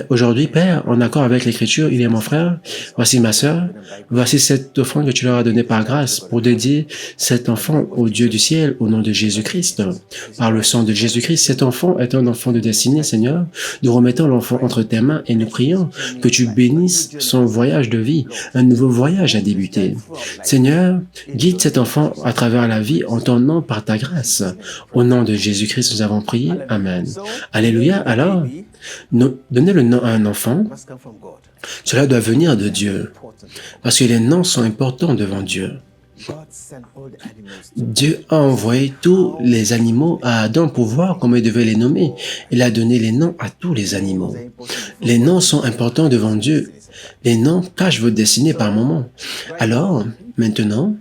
aujourd'hui, Père, en accord avec l'Écriture, il est mon frère, voici ma sœur, voici cette offrande que tu leur as donnée par grâce pour dédier cet enfant au Dieu du ciel, au nom de Jésus-Christ. Par le sang de Jésus-Christ, cet enfant est un enfant de destinée, Seigneur. Nous remettons l'enfant entre tes mains et nous prions que tu bénisses son voyage de vie. Un nouveau voyage a débuté. Seigneur, guide cet enfant à travers la vie en ton nom par ta grâce. Au nom de Jésus-Christ, nous avons prié. Amen. Alléluia. Alors, donner le nom à un enfant, cela doit venir de Dieu, parce que les noms sont importants devant Dieu. Dieu a envoyé tous les animaux à Adam pour voir comment il devait les nommer. Il a donné les noms à tous les animaux. Les noms sont importants devant Dieu. Les noms cachent votre destinée par moment. Alors, maintenant,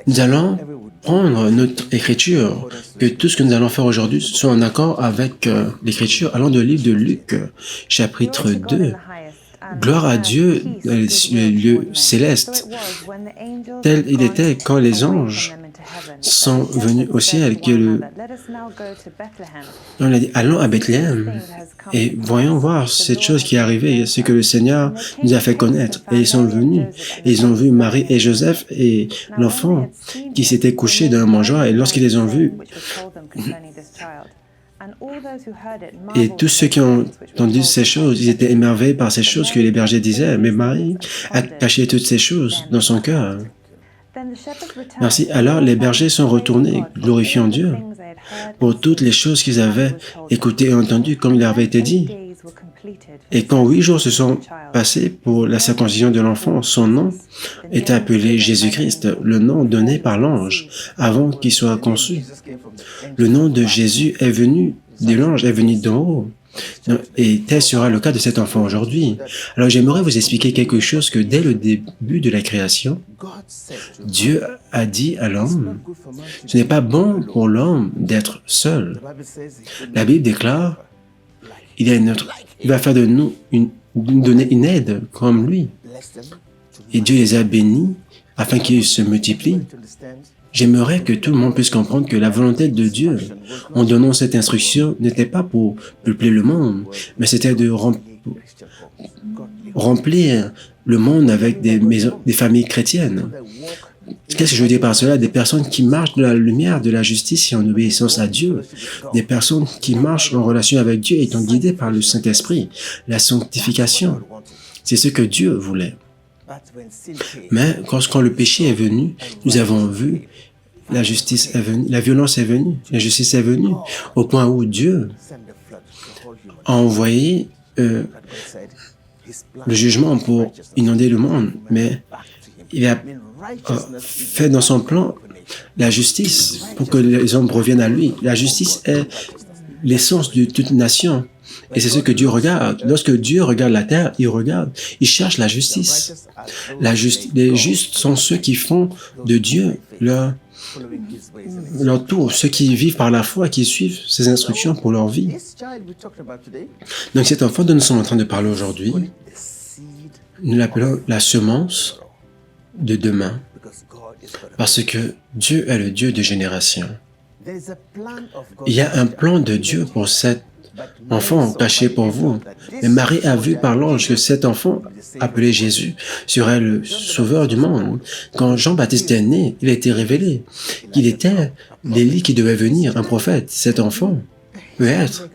nous allons prendre notre écriture, que tout ce que nous allons faire aujourd'hui soit en accord avec l'écriture. Allons dans le livre de Luc, chapitre 2. Gloire à Dieu dans les lieux célestes, tel il était quand les anges sont venus au ciel, on a dit, allons à Bethléem et voyons voir cette chose qui est arrivée, ce que le Seigneur nous a fait connaître. Et ils sont venus, et ils ont vu Marie et Joseph et l'enfant qui s'était couché dans le mangeoire, et lorsqu'ils les ont vus, et tous ceux qui ont entendu ces choses, ils étaient émerveillés par ces choses que les bergers disaient. Mais Marie a caché toutes ces choses dans son cœur. Merci. Alors les bergers sont retournés, glorifiant Dieu pour toutes les choses qu'ils avaient écoutées et entendues, comme il avait été dit. Et quand 8 jours se sont passés pour la circoncision de l'enfant, son nom est appelé Jésus-Christ, le nom donné par l'ange avant qu'il soit conçu. Le nom de Jésus est venu de l'ange, est venu d'en haut. Et tel sera le cas de cet enfant aujourd'hui. Alors j'aimerais vous expliquer quelque chose que dès le début de la création, Dieu a dit à l'homme, ce n'est pas bon pour l'homme d'être seul. La Bible déclare, il va faire de nous donner une aide comme lui. Et Dieu les a bénis afin qu'ils se multiplient. J'aimerais que tout le monde puisse comprendre que la volonté de Dieu, en donnant cette instruction, n'était pas pour peupler le monde, mais c'était de remplir le monde avec des familles chrétiennes. Qu'est-ce que je veux dire par cela? Des personnes qui marchent dans la lumière de la justice et en obéissance à Dieu. Des personnes qui marchent en relation avec Dieu étant guidées par le Saint-Esprit. La sanctification, c'est ce que Dieu voulait. Mais quand le péché est venu, nous avons vu la justice est venue, la violence est venue, la justice est venue, au point où Dieu a envoyé le jugement pour inonder le monde, mais il a fait dans son plan la justice pour que les hommes reviennent à lui. La justice est l'essence de toute nation. Et c'est ce que Dieu regarde. Lorsque Dieu regarde la terre, il cherche la justice. Les justes sont ceux qui font de Dieu leur tour, ceux qui vivent par la foi, qui suivent ses instructions pour leur vie. Donc cet enfant dont nous sommes en train de parler aujourd'hui, nous l'appelons la semence de demain, parce que Dieu est le Dieu de génération. Il y a un plan de Dieu pour cet enfant caché pour vous. Mais Marie a vu par l'ange que cet enfant, appelé Jésus, serait le sauveur du monde. Quand Jean-Baptiste est né, il a été révélé qu'il était l'Élie qui devait venir, un prophète. Cet enfant peut être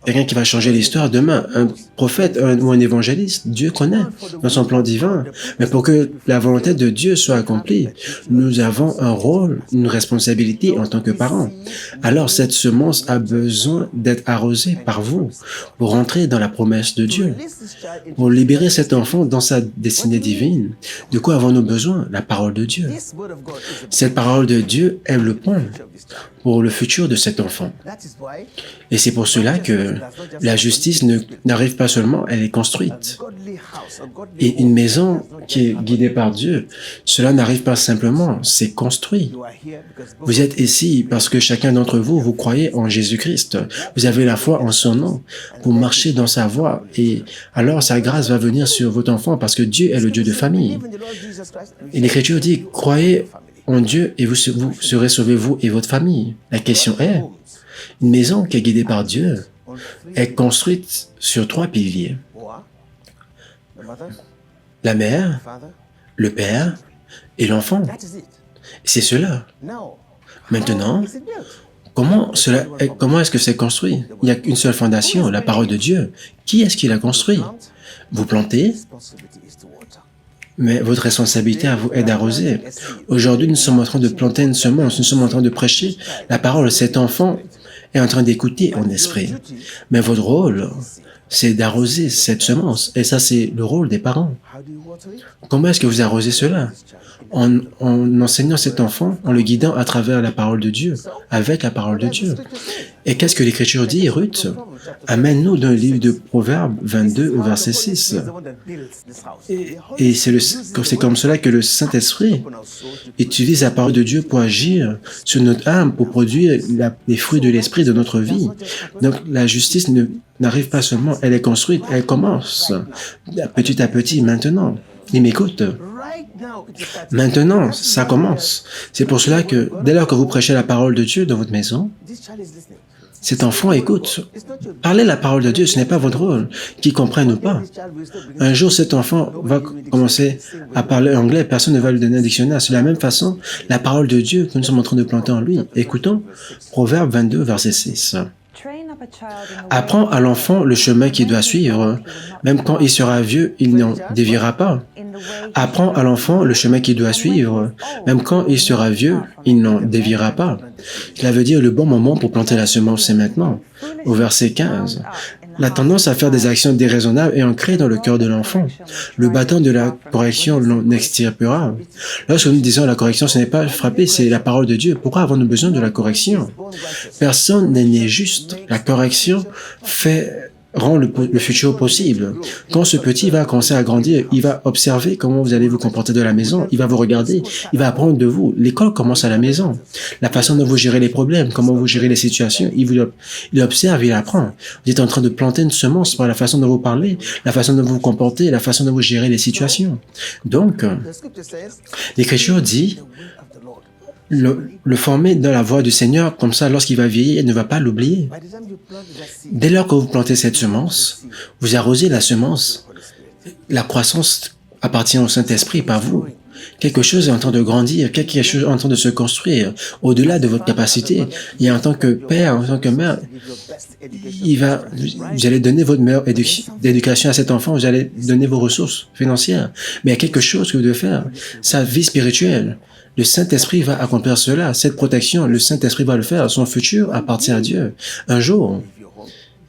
quelqu'un qui va changer l'histoire demain, un prophète ou un évangéliste. Dieu connaît dans son plan divin. Mais pour que la volonté de Dieu soit accomplie, nous avons un rôle, une responsabilité en tant que parents. Alors cette semence a besoin d'être arrosée par vous pour entrer dans la promesse de Dieu, pour libérer cet enfant dans sa destinée divine. De quoi avons-nous besoin? La parole de Dieu. Cette parole de Dieu est le pont pour le futur de cet enfant. Et c'est pour cela que la justice n'arrive pas seulement, elle est construite. Et une maison qui est guidée par Dieu, cela n'arrive pas simplement, c'est construit. Vous êtes ici parce que chacun d'entre vous, vous croyez en Jésus-Christ. Vous avez la foi en son nom. Vous marchez dans sa voie et alors sa grâce va venir sur votre enfant parce que Dieu est le Dieu de famille. Et l'Écriture dit, croyez en Dieu et vous serez sauvés, vous et votre famille. La question est, une maison qui est guidée par Dieu est construite sur 3 piliers. La mère, le père et l'enfant. C'est cela. Maintenant, comment est-ce que c'est construit? Il n'y a qu'une seule fondation, la parole de Dieu. Qui est-ce qui l'a construit? Vous plantez, mais votre responsabilité à vous est d'arroser. Aujourd'hui, nous sommes en train de planter une semence, nous sommes en train de prêcher la parole. Cet enfant est en train d'écouter en esprit. Mais votre rôle, c'est d'arroser cette semence. Et ça, c'est le rôle des parents. Comment est-ce que vous arrosez cela? En enseignant cet enfant, en le guidant à travers la parole de Dieu, avec la parole de Dieu. Et qu'est-ce que l'Écriture dit, Ruth? Amène-nous dans le livre de Proverbes 22 au verset 6. Et c'est comme cela que le Saint-Esprit utilise la parole de Dieu pour agir sur notre âme, pour produire les fruits de l'Esprit de notre vie. Donc la justice n'arrive pas seulement, elle est construite, elle commence petit à petit maintenant. Il m'écoute. Maintenant, ça commence. C'est pour cela que, dès lors que vous prêchez la parole de Dieu dans votre maison, cet enfant écoute. Parler la parole de Dieu, ce n'est pas votre rôle, qu'il comprenne ou pas. Un jour, cet enfant va commencer à parler anglais, personne ne va lui donner un dictionnaire. C'est de la même façon, la parole de Dieu que nous sommes en train de planter en lui. Écoutons Proverbe 22, verset 6. Apprends à l'enfant le chemin qu'il doit suivre. Même quand il sera vieux, il n'en déviera pas. Apprends à l'enfant le chemin qu'il doit suivre. Même quand il sera vieux, il n'en déviera pas. Cela veut dire le bon moment pour planter la semence, c'est maintenant. Au verset 15. La tendance à faire des actions déraisonnables est ancrée dans le cœur de l'enfant. Le bâton de la correction l'en extirpera. Lorsque nous disons la correction, ce n'est pas frapper, c'est la parole de Dieu. Pourquoi avons-nous besoin de la correction? Personne n'est né juste. La correction rend le futur possible. Quand ce petit va commencer à grandir, il va observer comment vous allez vous comporter de la maison, il va vous regarder, il va apprendre de vous. L'école commence à la maison. La façon dont vous gérez les problèmes, comment vous gérez les situations, il observe, il apprend. Vous êtes en train de planter une semence par la façon dont vous parlez, la façon dont vous vous comportez, la façon dont vous gérez les situations. Donc, l'Écriture dit, le former dans la voie du Seigneur, comme ça, lorsqu'il va vieillir, il ne va pas l'oublier. Dès lors que vous plantez cette semence, vous arrosez la semence. La croissance appartient au Saint-Esprit, pas vous. Quelque chose est en train de grandir, quelque chose est en train de se construire au-delà de votre capacité. Et en tant que père, en tant que mère, vous allez donner votre meilleure éducation à cet enfant, vous allez donner vos ressources financières. Mais il y a quelque chose que vous devez faire, sa vie spirituelle. Le Saint-Esprit va accomplir cela. Cette protection, le Saint-Esprit va le faire. Son futur appartient à Dieu. Un jour,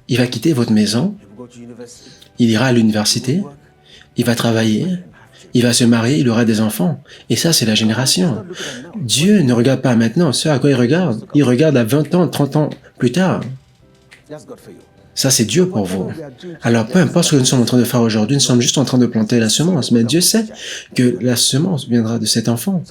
il va quitter votre maison, il ira à l'université, il va travailler, il va se marier, il aura des enfants. Et ça, c'est la génération. Dieu ne regarde pas maintenant ce à quoi il regarde à 20 ans, 30 ans plus tard. Ça, c'est Dieu pour vous. Alors, peu importe ce que nous sommes en train de faire aujourd'hui, nous sommes juste en train de planter la semence. Mais Dieu sait que la semence viendra de cet enfant.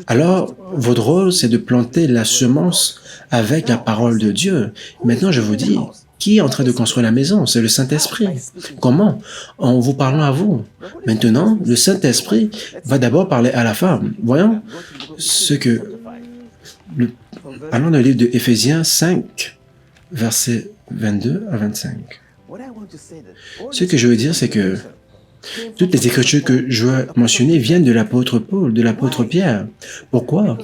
Alors, votre rôle, c'est de planter la semence avec la parole de Dieu. Maintenant, je vous dis, qui est en train de construire la maison? C'est le Saint-Esprit. Comment? En vous parlant à vous. Maintenant, le Saint-Esprit va d'abord parler à la femme. Voyons ce que... Allons dans le livre de Éphésiens 5, versets 22 à 25. Ce que je veux dire, c'est que toutes les écritures que je veux mentionner viennent de l'apôtre Paul, de l'apôtre Pierre. Pourquoi?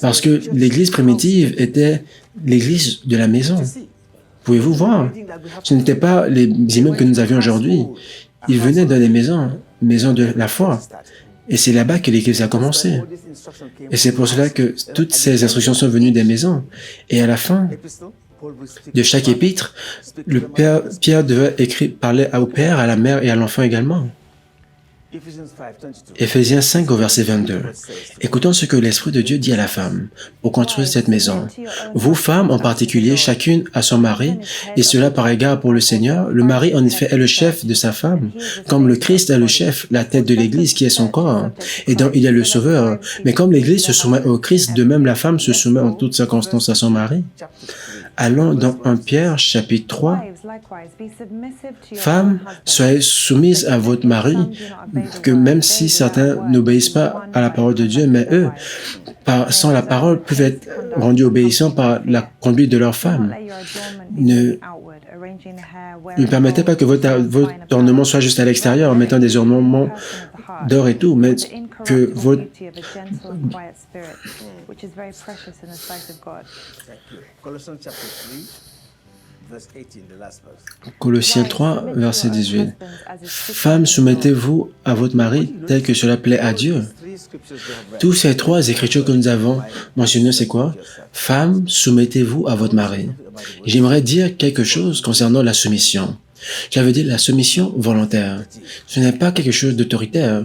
Parce que l'église primitive était l'église de la maison. Pouvez-vous voir? Ce n'étaient pas les immeubles que nous avions aujourd'hui. Ils venaient dans les maisons de la foi. Et c'est là-bas que l'Église a commencé. Et c'est pour cela que toutes ces instructions sont venues des maisons. Et à la fin de chaque épître, Pierre devait parler au Père, à la mère et à l'enfant également. Éphésiens 5 au verset 22. Écoutons ce que l'Esprit de Dieu dit à la femme pour construire cette maison. Vous, femmes en particulier, chacune à son mari, et cela par égard pour le Seigneur. Le mari, en effet, est le chef de sa femme, comme le Christ est le chef, la tête de l'Église qui est son corps, et dont il est le sauveur. Mais comme l'Église se soumet au Christ, de même la femme se soumet en toutes circonstances à son mari. Allons dans 1 Pierre, chapitre 3. Femmes, soyez soumises à votre mari, que même si certains n'obéissent pas à la parole de Dieu, mais eux, sans la parole, peuvent être rendus obéissants par la conduite de leur femme. Ne permettez pas que votre ornement soit juste à l'extérieur en mettant des ornements d'or et tout, mais que votre... Colossiens 3, verset 18. Femmes, soumettez-vous à votre mari tel que cela plaît à Dieu. Tous ces 3 écritures que nous avons mentionnées, c'est quoi? Femmes, soumettez-vous à votre mari. J'aimerais dire quelque chose concernant la soumission. Cela veut dire la soumission volontaire. Ce n'est pas quelque chose d'autoritaire.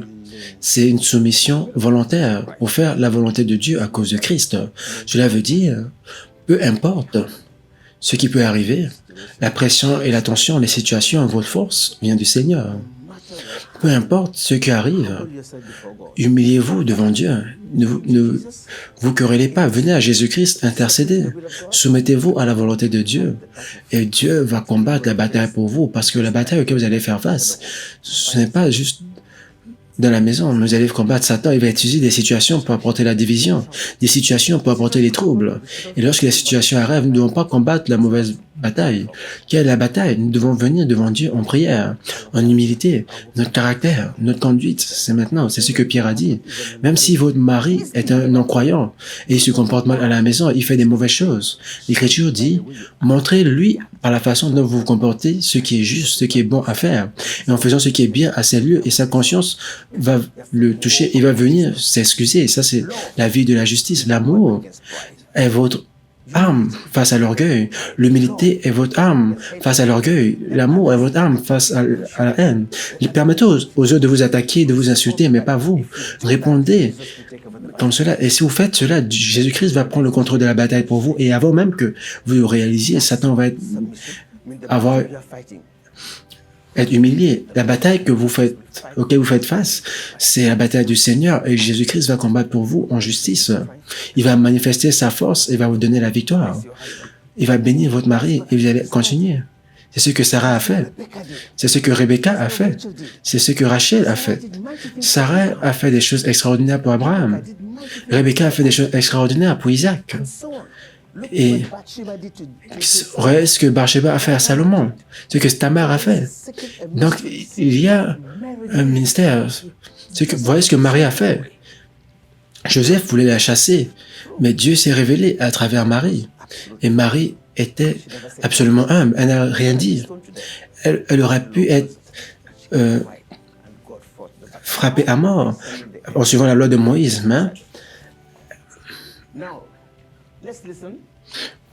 C'est une soumission volontaire pour faire la volonté de Dieu à cause de Christ. Cela veut dire, peu importe ce qui peut arriver, la pression et la tension, les situations, votre force vient du Seigneur. Peu importe ce qui arrive, humiliez-vous devant Dieu. Ne vous querellez pas. Venez à Jésus-Christ intercéder. Soumettez-vous à la volonté de Dieu. Et Dieu va combattre la bataille pour vous, parce que la bataille auquel vous allez faire face, ce n'est pas juste dans la maison. Vous allez combattre Satan. Il va utiliser des situations pour apporter la division, des situations pour apporter les troubles. Et lorsque la situation arrive, nous ne devons pas combattre la mauvaise bataille. Quelle est la bataille? Nous devons venir devant Dieu en prière, en humilité. Notre caractère, notre conduite, c'est maintenant. C'est ce que Pierre a dit. Même si votre mari est un non-croyant et il se comporte mal à la maison, il fait des mauvaises choses. L'Écriture dit, montrez-lui par la façon dont vous vous comportez ce qui est juste, ce qui est bon à faire. Et en faisant ce qui est bien à ses lieux, et sa conscience va le toucher, il va venir s'excuser. Ça, c'est la vie de la justice. L'amour est votre arme face à l'orgueil. L'humilité est votre arme face à l'orgueil. L'amour est votre arme face à la haine. Permettez aux autres de vous attaquer, de vous insulter, mais pas vous. Répondez comme cela. Et si vous faites cela, Jésus-Christ va prendre le contrôle de la bataille pour vous. Et avant même que vous le réalisiez, Satan va être humilié. La bataille auquel vous faites face, c'est la bataille du Seigneur, et Jésus-Christ va combattre pour vous en justice. Il va manifester sa force et va vous donner la victoire. Il va bénir votre mari et vous allez continuer. C'est ce que Sarah a fait. C'est ce que Rebecca a fait. C'est ce que Rachel a fait. Sarah a fait des choses extraordinaires pour Abraham. Rebecca a fait des choses extraordinaires pour Isaac. Et regardez ce que Bathsheba a fait à Salomon, ce que Tamar a fait. Donc, il y a un ministère. Voyez ce que Marie a fait. Joseph voulait la chasser, mais Dieu s'est révélé à travers Marie. Et Marie était absolument humble. Elle n'a rien dit. Elle aurait pu être frappée à mort en suivant la loi de Moïse, mais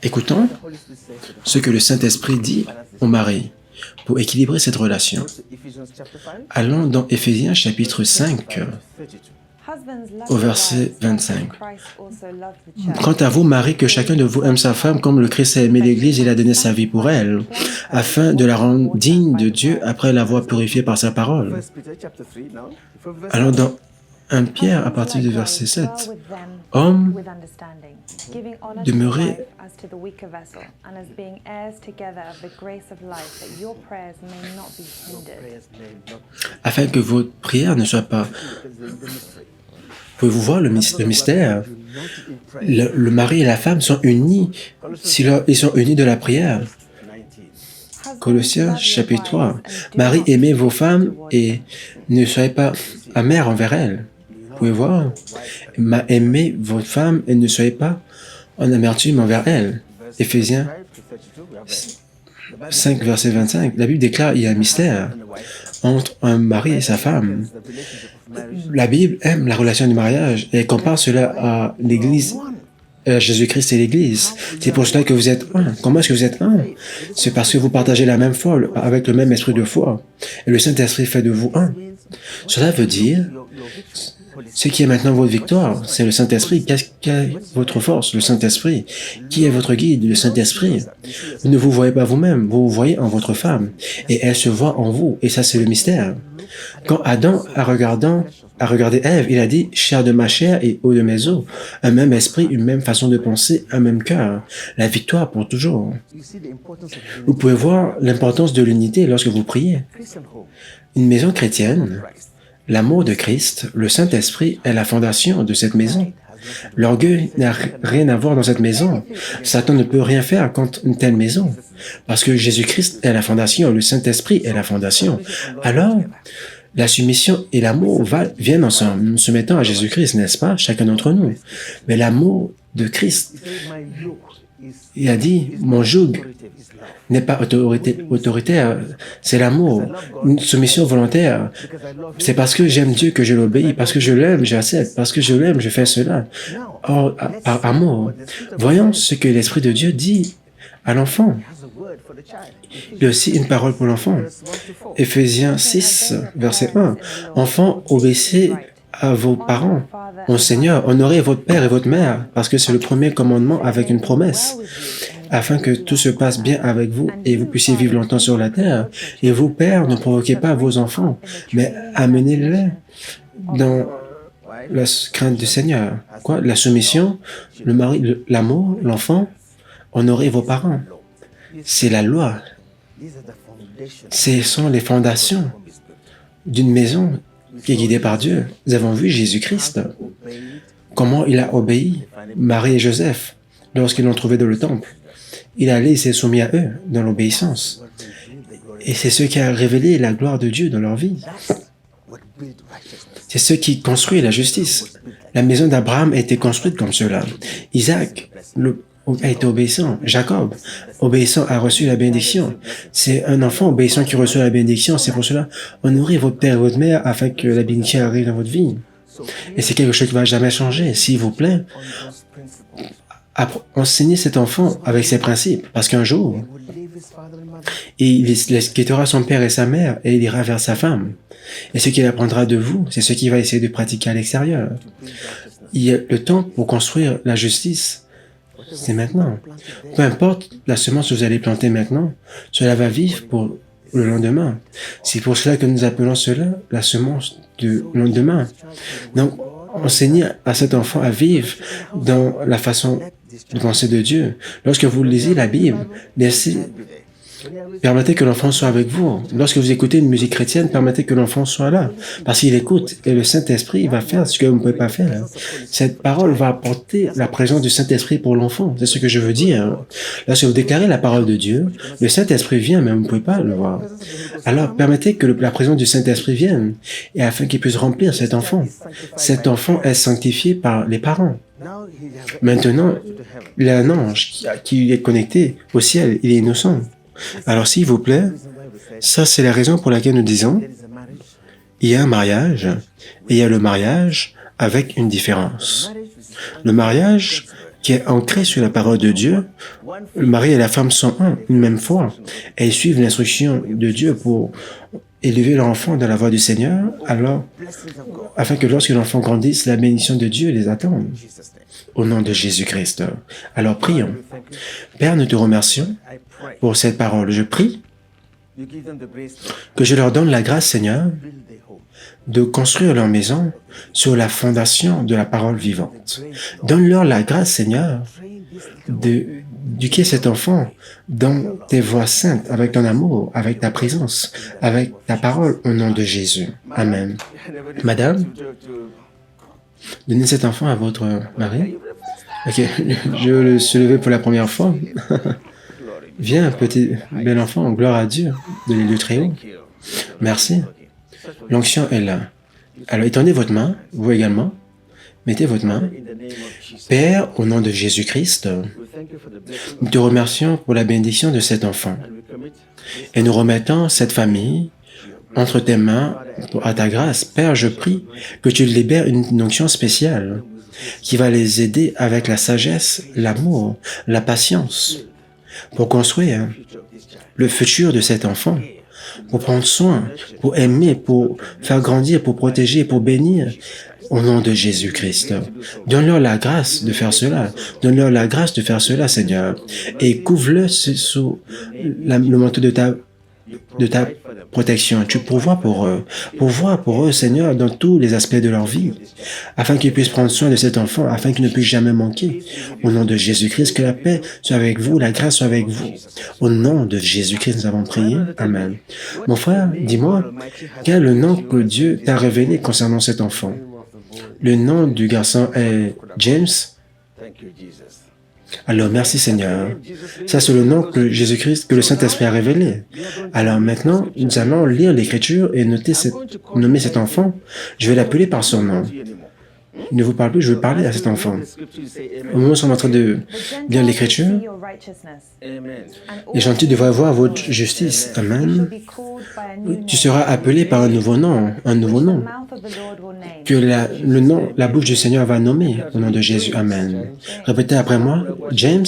écoutons ce que le Saint-Esprit dit au mari pour équilibrer cette relation. Allons dans Éphésiens chapitre 5, au verset 25. Quant à vous, Marie, que chacun de vous aime sa femme comme le Christ a aimé l'Église, il a donné sa vie pour elle, afin de la rendre digne de Dieu après l'avoir purifiée par sa parole. Allons dans 1 Pierre à partir du verset 7. Hommes, demeurez afin que votre prière ne soit pas... Pouvez-vous voir le mystère? Le mari et la femme sont unis. Ils sont unis de la prière. Colossiens chapitre 3. Marie, aimez vos femmes et ne soyez pas amers envers elles. Vous pouvez voir? Aimez votre femme et ne soyez pas en amertume envers elle. Éphésiens 5, verset 25. La Bible déclare qu'il y a un mystère entre un mari et sa femme. La Bible aime la relation du mariage et compare cela à l'Église, à Jésus-Christ et l'Église. C'est pour cela que vous êtes un. Comment est-ce que vous êtes un? C'est parce que vous partagez la même foi, avec le même esprit de foi. Et le Saint-Esprit fait de vous un. Cela veut dire Ce qui est maintenant votre victoire, c'est le Saint-Esprit. Qu'est-ce qu'est votre force? Le Saint-Esprit. Qui est votre guide? Le Saint-Esprit. Vous ne vous voyez pas vous-même, vous vous voyez en votre femme. Et elle se voit en vous. Et ça, c'est le mystère. Quand Adam a regardé Ève, il a dit « chair de ma chair et eau de mes os ». Un même esprit, une même façon de penser, un même cœur. La victoire pour toujours. Vous pouvez voir l'importance de l'unité lorsque vous priez. Une maison chrétienne, l'amour de Christ, le Saint-Esprit est la fondation de cette maison. L'orgueil n'a rien à voir dans cette maison. Satan ne peut rien faire contre une telle maison. Parce que Jésus-Christ est la fondation, le Saint-Esprit est la fondation. Alors, la soumission et l'amour viennent ensemble. Nous soumettons à Jésus-Christ, n'est-ce pas, chacun d'entre nous. Mais l'amour de Christ, il a dit, mon joug n'est pas autoritaire, c'est l'amour, une soumission volontaire. C'est parce que j'aime Dieu que je l'obéis, parce que je l'aime, j'accepte, parce que je l'aime, je fais cela. Or, par amour, voyons ce que l'Esprit de Dieu dit à l'enfant. Il y a aussi une parole pour l'enfant. Éphésiens 6, verset 1. Enfants, obéissez à vos parents. Mon Seigneur, honorez votre père et votre mère, parce que c'est le premier commandement avec une promesse, afin que tout se passe bien avec vous et vous puissiez vivre longtemps sur la terre. Et vos pères, ne provoquez pas vos enfants, mais amenez-les dans la crainte du Seigneur. Quoi? La soumission, le mari, l'amour, l'enfant, honorez vos parents. C'est la loi. Ce sont les fondations d'une maison qui est guidée par Dieu. Nous avons vu Jésus-Christ, comment il a obéi Marie et Joseph lorsqu'ils l'ont trouvé dans le temple. Il allait et s'est soumis à eux dans l'obéissance. Et c'est ce qui a révélé la gloire de Dieu dans leur vie. C'est ce qui construit la justice. La maison d'Abraham a été construite comme cela. Isaac a été obéissant. Jacob, obéissant, a reçu la bénédiction. C'est un enfant obéissant qui reçoit la bénédiction. C'est pour cela, honorez votre père et votre mère afin que la bénédiction arrive dans votre vie. Et c'est quelque chose qui ne va jamais changer. S'il vous plaît, enseignez cet enfant avec ses principes. Parce qu'un jour, il quittera son père et sa mère et il ira vers sa femme. Et ce qu'il apprendra de vous, c'est ce qu'il va essayer de pratiquer à l'extérieur. Il y a le temps pour construire la justice. C'est maintenant. Peu importe la semence que vous allez planter maintenant, cela va vivre pour le lendemain. C'est pour cela que nous appelons cela la semence du lendemain. Donc, enseignez à cet enfant à vivre dans la façon de penser de Dieu. Lorsque vous lisez la Bible, permettez que l'enfant soit avec vous. Lorsque vous écoutez une musique chrétienne, permettez que l'enfant soit là. Parce qu'il écoute et le Saint-Esprit va faire ce que vous ne pouvez pas faire. Cette parole va apporter la présence du Saint-Esprit pour l'enfant. C'est ce que je veux dire. Lorsque vous déclarez la parole de Dieu, le Saint-Esprit vient, mais vous ne pouvez pas le voir. Alors, permettez que la présence du Saint-Esprit vienne, et afin qu'il puisse remplir cet enfant. Cet enfant est sanctifié par les parents. Maintenant, il y a un ange qui est connecté au ciel. Il est innocent. Alors, s'il vous plaît, ça c'est la raison pour laquelle nous disons, il y a un mariage, et il y a le mariage avec une différence. Le mariage qui est ancré sur la parole de Dieu, le mari et la femme sont un, une même foi, et ils suivent l'instruction de Dieu pour élever leur enfant dans la voie du Seigneur, alors, afin que lorsque l'enfant grandisse, la bénédiction de Dieu les attende. Au nom de Jésus-Christ. Alors, prions. Père, nous te remercions pour cette parole. Je prie que je leur donne la grâce, Seigneur, de construire leur maison sur la fondation de la parole vivante. Donne-leur la grâce, Seigneur, d'éduquer cet enfant dans tes voies saintes, avec ton amour, avec ta présence, avec ta parole, au nom de Jésus. Amen. Madame, donnez cet enfant à votre mari. Ok, je le suis levé pour la première fois. Viens, petit bel enfant, gloire à Dieu, de l'élu très haut. Merci. L'onction est là. Alors, étendez votre main, vous également. Mettez votre main. Père, au nom de Jésus-Christ, nous te remercions pour la bénédiction de cet enfant. Et nous remettons cette famille entre tes mains à ta grâce. Père, je prie que tu libères une onction spéciale qui va les aider avec la sagesse, l'amour, la patience pour construire le futur de cet enfant pour prendre soin, pour aimer, pour faire grandir, pour protéger, pour bénir. Au nom de Jésus-Christ, donne-leur la grâce de faire cela. Donne-leur la grâce de faire cela, Seigneur. Et couvre-le sous le manteau de ta protection. Tu pourvois pour eux, Seigneur, dans tous les aspects de leur vie, afin qu'ils puissent prendre soin de cet enfant, afin qu'il ne puisse jamais manquer. Au nom de Jésus-Christ, que la paix soit avec vous, la grâce soit avec vous. Au nom de Jésus-Christ, nous avons prié. Amen. Mon frère, dis-moi, quel est le nom que Dieu t'a révélé concernant cet enfant? Le nom du garçon est James. Alors, merci Seigneur. Ça, c'est le nom que Jésus-Christ, que le Saint-Esprit a révélé. Alors maintenant, nous allons lire l'Écriture et nommer cet enfant. Je vais l'appeler par son nom. Il ne vous parle plus, je veux parler à cet enfant. Au moment où nous sommes en train de lire l'Écriture, les gentils devraient voir votre justice. Amen. Tu seras appelé par un nouveau nom, que la bouche du Seigneur va nommer au nom de Jésus. Amen. Répétez après moi, James,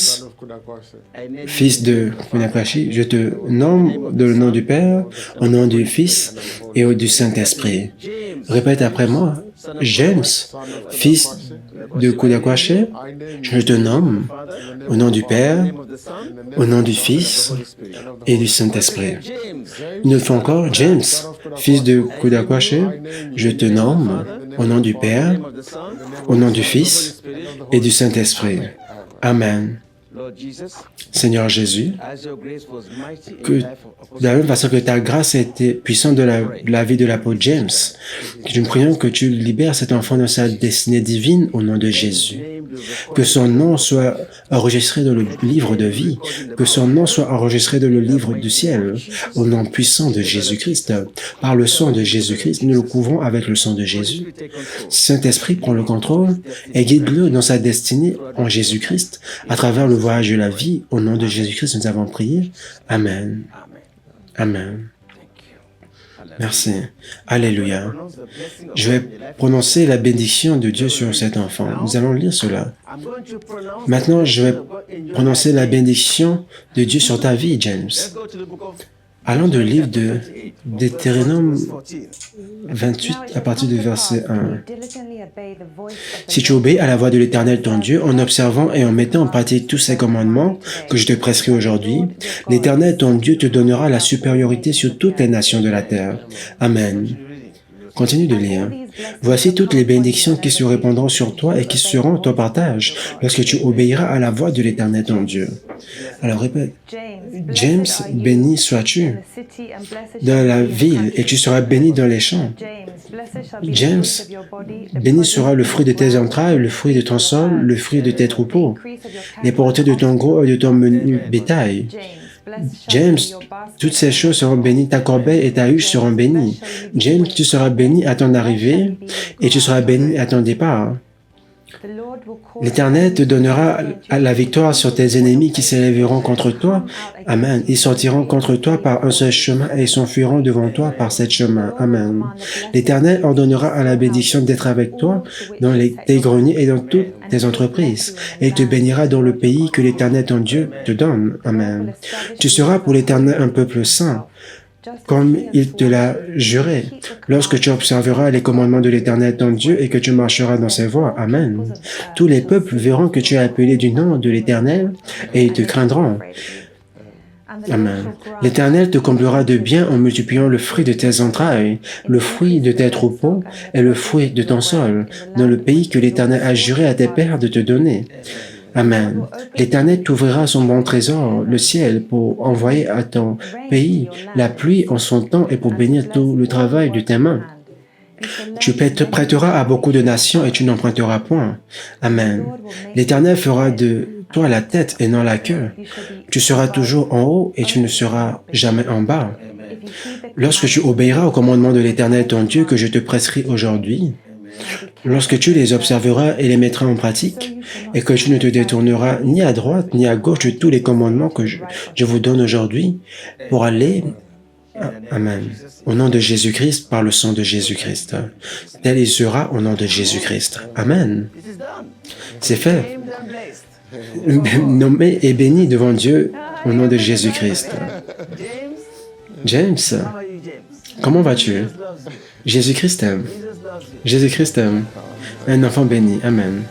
fils de Kunakwashi, je te nomme dans le nom du Père, au nom du Fils et du Saint-Esprit. Répète après moi, James, fils de Kunakwashi, je te nomme au nom du Père, au nom du Fils et du Saint-Esprit. Une fois encore, James, fils de Kunakwashi, je te nomme au nom du Père, au nom du Fils et du Saint-Esprit. Amen. Seigneur Jésus, que de la même façon que ta grâce a été puissante de la vie de l'apôtre James, nous prions que tu libères cet enfant de sa destinée divine au nom de Jésus. Que son nom soit enregistré dans le livre de vie, que son nom soit enregistré dans le livre du ciel, au nom puissant de Jésus-Christ. Par le sang de Jésus-Christ, nous le couvrons avec le sang de Jésus. Saint-Esprit prend le contrôle et guide-le dans sa destinée en Jésus-Christ, à travers le voyage de la vie. Au nom de Jésus-Christ, nous avons prié. Amen. Amen. Merci. Alléluia. Je vais prononcer la bénédiction de Dieu sur cet enfant. Nous allons lire cela. Maintenant, je vais prononcer la bénédiction de Dieu sur ta vie, James. Allons du livre de Deutéronome 28 à partir du verset 1. Si tu obéis à la voix de l'Éternel ton Dieu, en observant et en mettant en pratique tous ces commandements que je te prescris aujourd'hui, l'Éternel ton Dieu te donnera la supériorité sur toutes les nations de la terre. Amen. Continue de lire. Voici toutes les bénédictions qui se répandront sur toi et qui seront ton partage lorsque tu obéiras à la voix de l'Éternel ton Dieu. Alors répète. James, béni sois-tu dans la ville et tu seras béni dans les champs. James, béni sera le fruit de tes entrailles, le fruit de ton sol, le fruit de tes troupeaux, les portées de ton gros et de ton menu bétail. James, toutes ces choses seront bénies, ta corbeille et ta huche seront bénies. James, tu seras béni à ton arrivée et tu seras béni à ton départ. L'Éternel te donnera la victoire sur tes ennemis qui s'élèveront contre toi. Amen. Ils sortiront contre toi par un seul chemin et ils s'enfuiront devant toi par sept chemins. Amen. L'Éternel ordonnera à la bénédiction d'être avec toi dans tes greniers et dans toutes tes entreprises. Et il te bénira dans le pays que l'Éternel ton Dieu te donne. Amen. Tu seras pour l'Éternel un peuple saint, comme il te l'a juré, lorsque tu observeras les commandements de l'Éternel ton Dieu et que tu marcheras dans ses voies. Amen. Tous les peuples verront que tu es appelé du nom de l'Éternel et ils te craindront. Amen. L'Éternel te comblera de bien en multipliant le fruit de tes entrailles, le fruit de tes troupeaux et le fruit de ton sol, dans le pays que l'Éternel a juré à tes pères de te donner. Amen. L'Éternel t'ouvrira son bon trésor, le ciel, pour envoyer à ton pays la pluie en son temps et pour bénir tout le travail de tes mains. Tu te prêteras à beaucoup de nations et tu n'emprunteras point. Amen. L'Éternel fera de toi la tête et non la queue. Tu seras toujours en haut et tu ne seras jamais en bas. Lorsque tu obéiras au commandement de l'Éternel ton Dieu que je te prescris aujourd'hui, lorsque tu les observeras et les mettras en pratique, et que tu ne te détourneras ni à droite ni à gauche de tous les commandements que je vous donne aujourd'hui, pour aller... Amen. Au nom de Jésus-Christ, par le sang de Jésus-Christ. Tel il sera au nom de Jésus-Christ. Amen. C'est fait. Nommé et béni devant Dieu au nom de Jésus-Christ. James, comment vas-tu? Jésus-Christ t'aime. Jésus-Christ t'aime. Un enfant béni. Amen.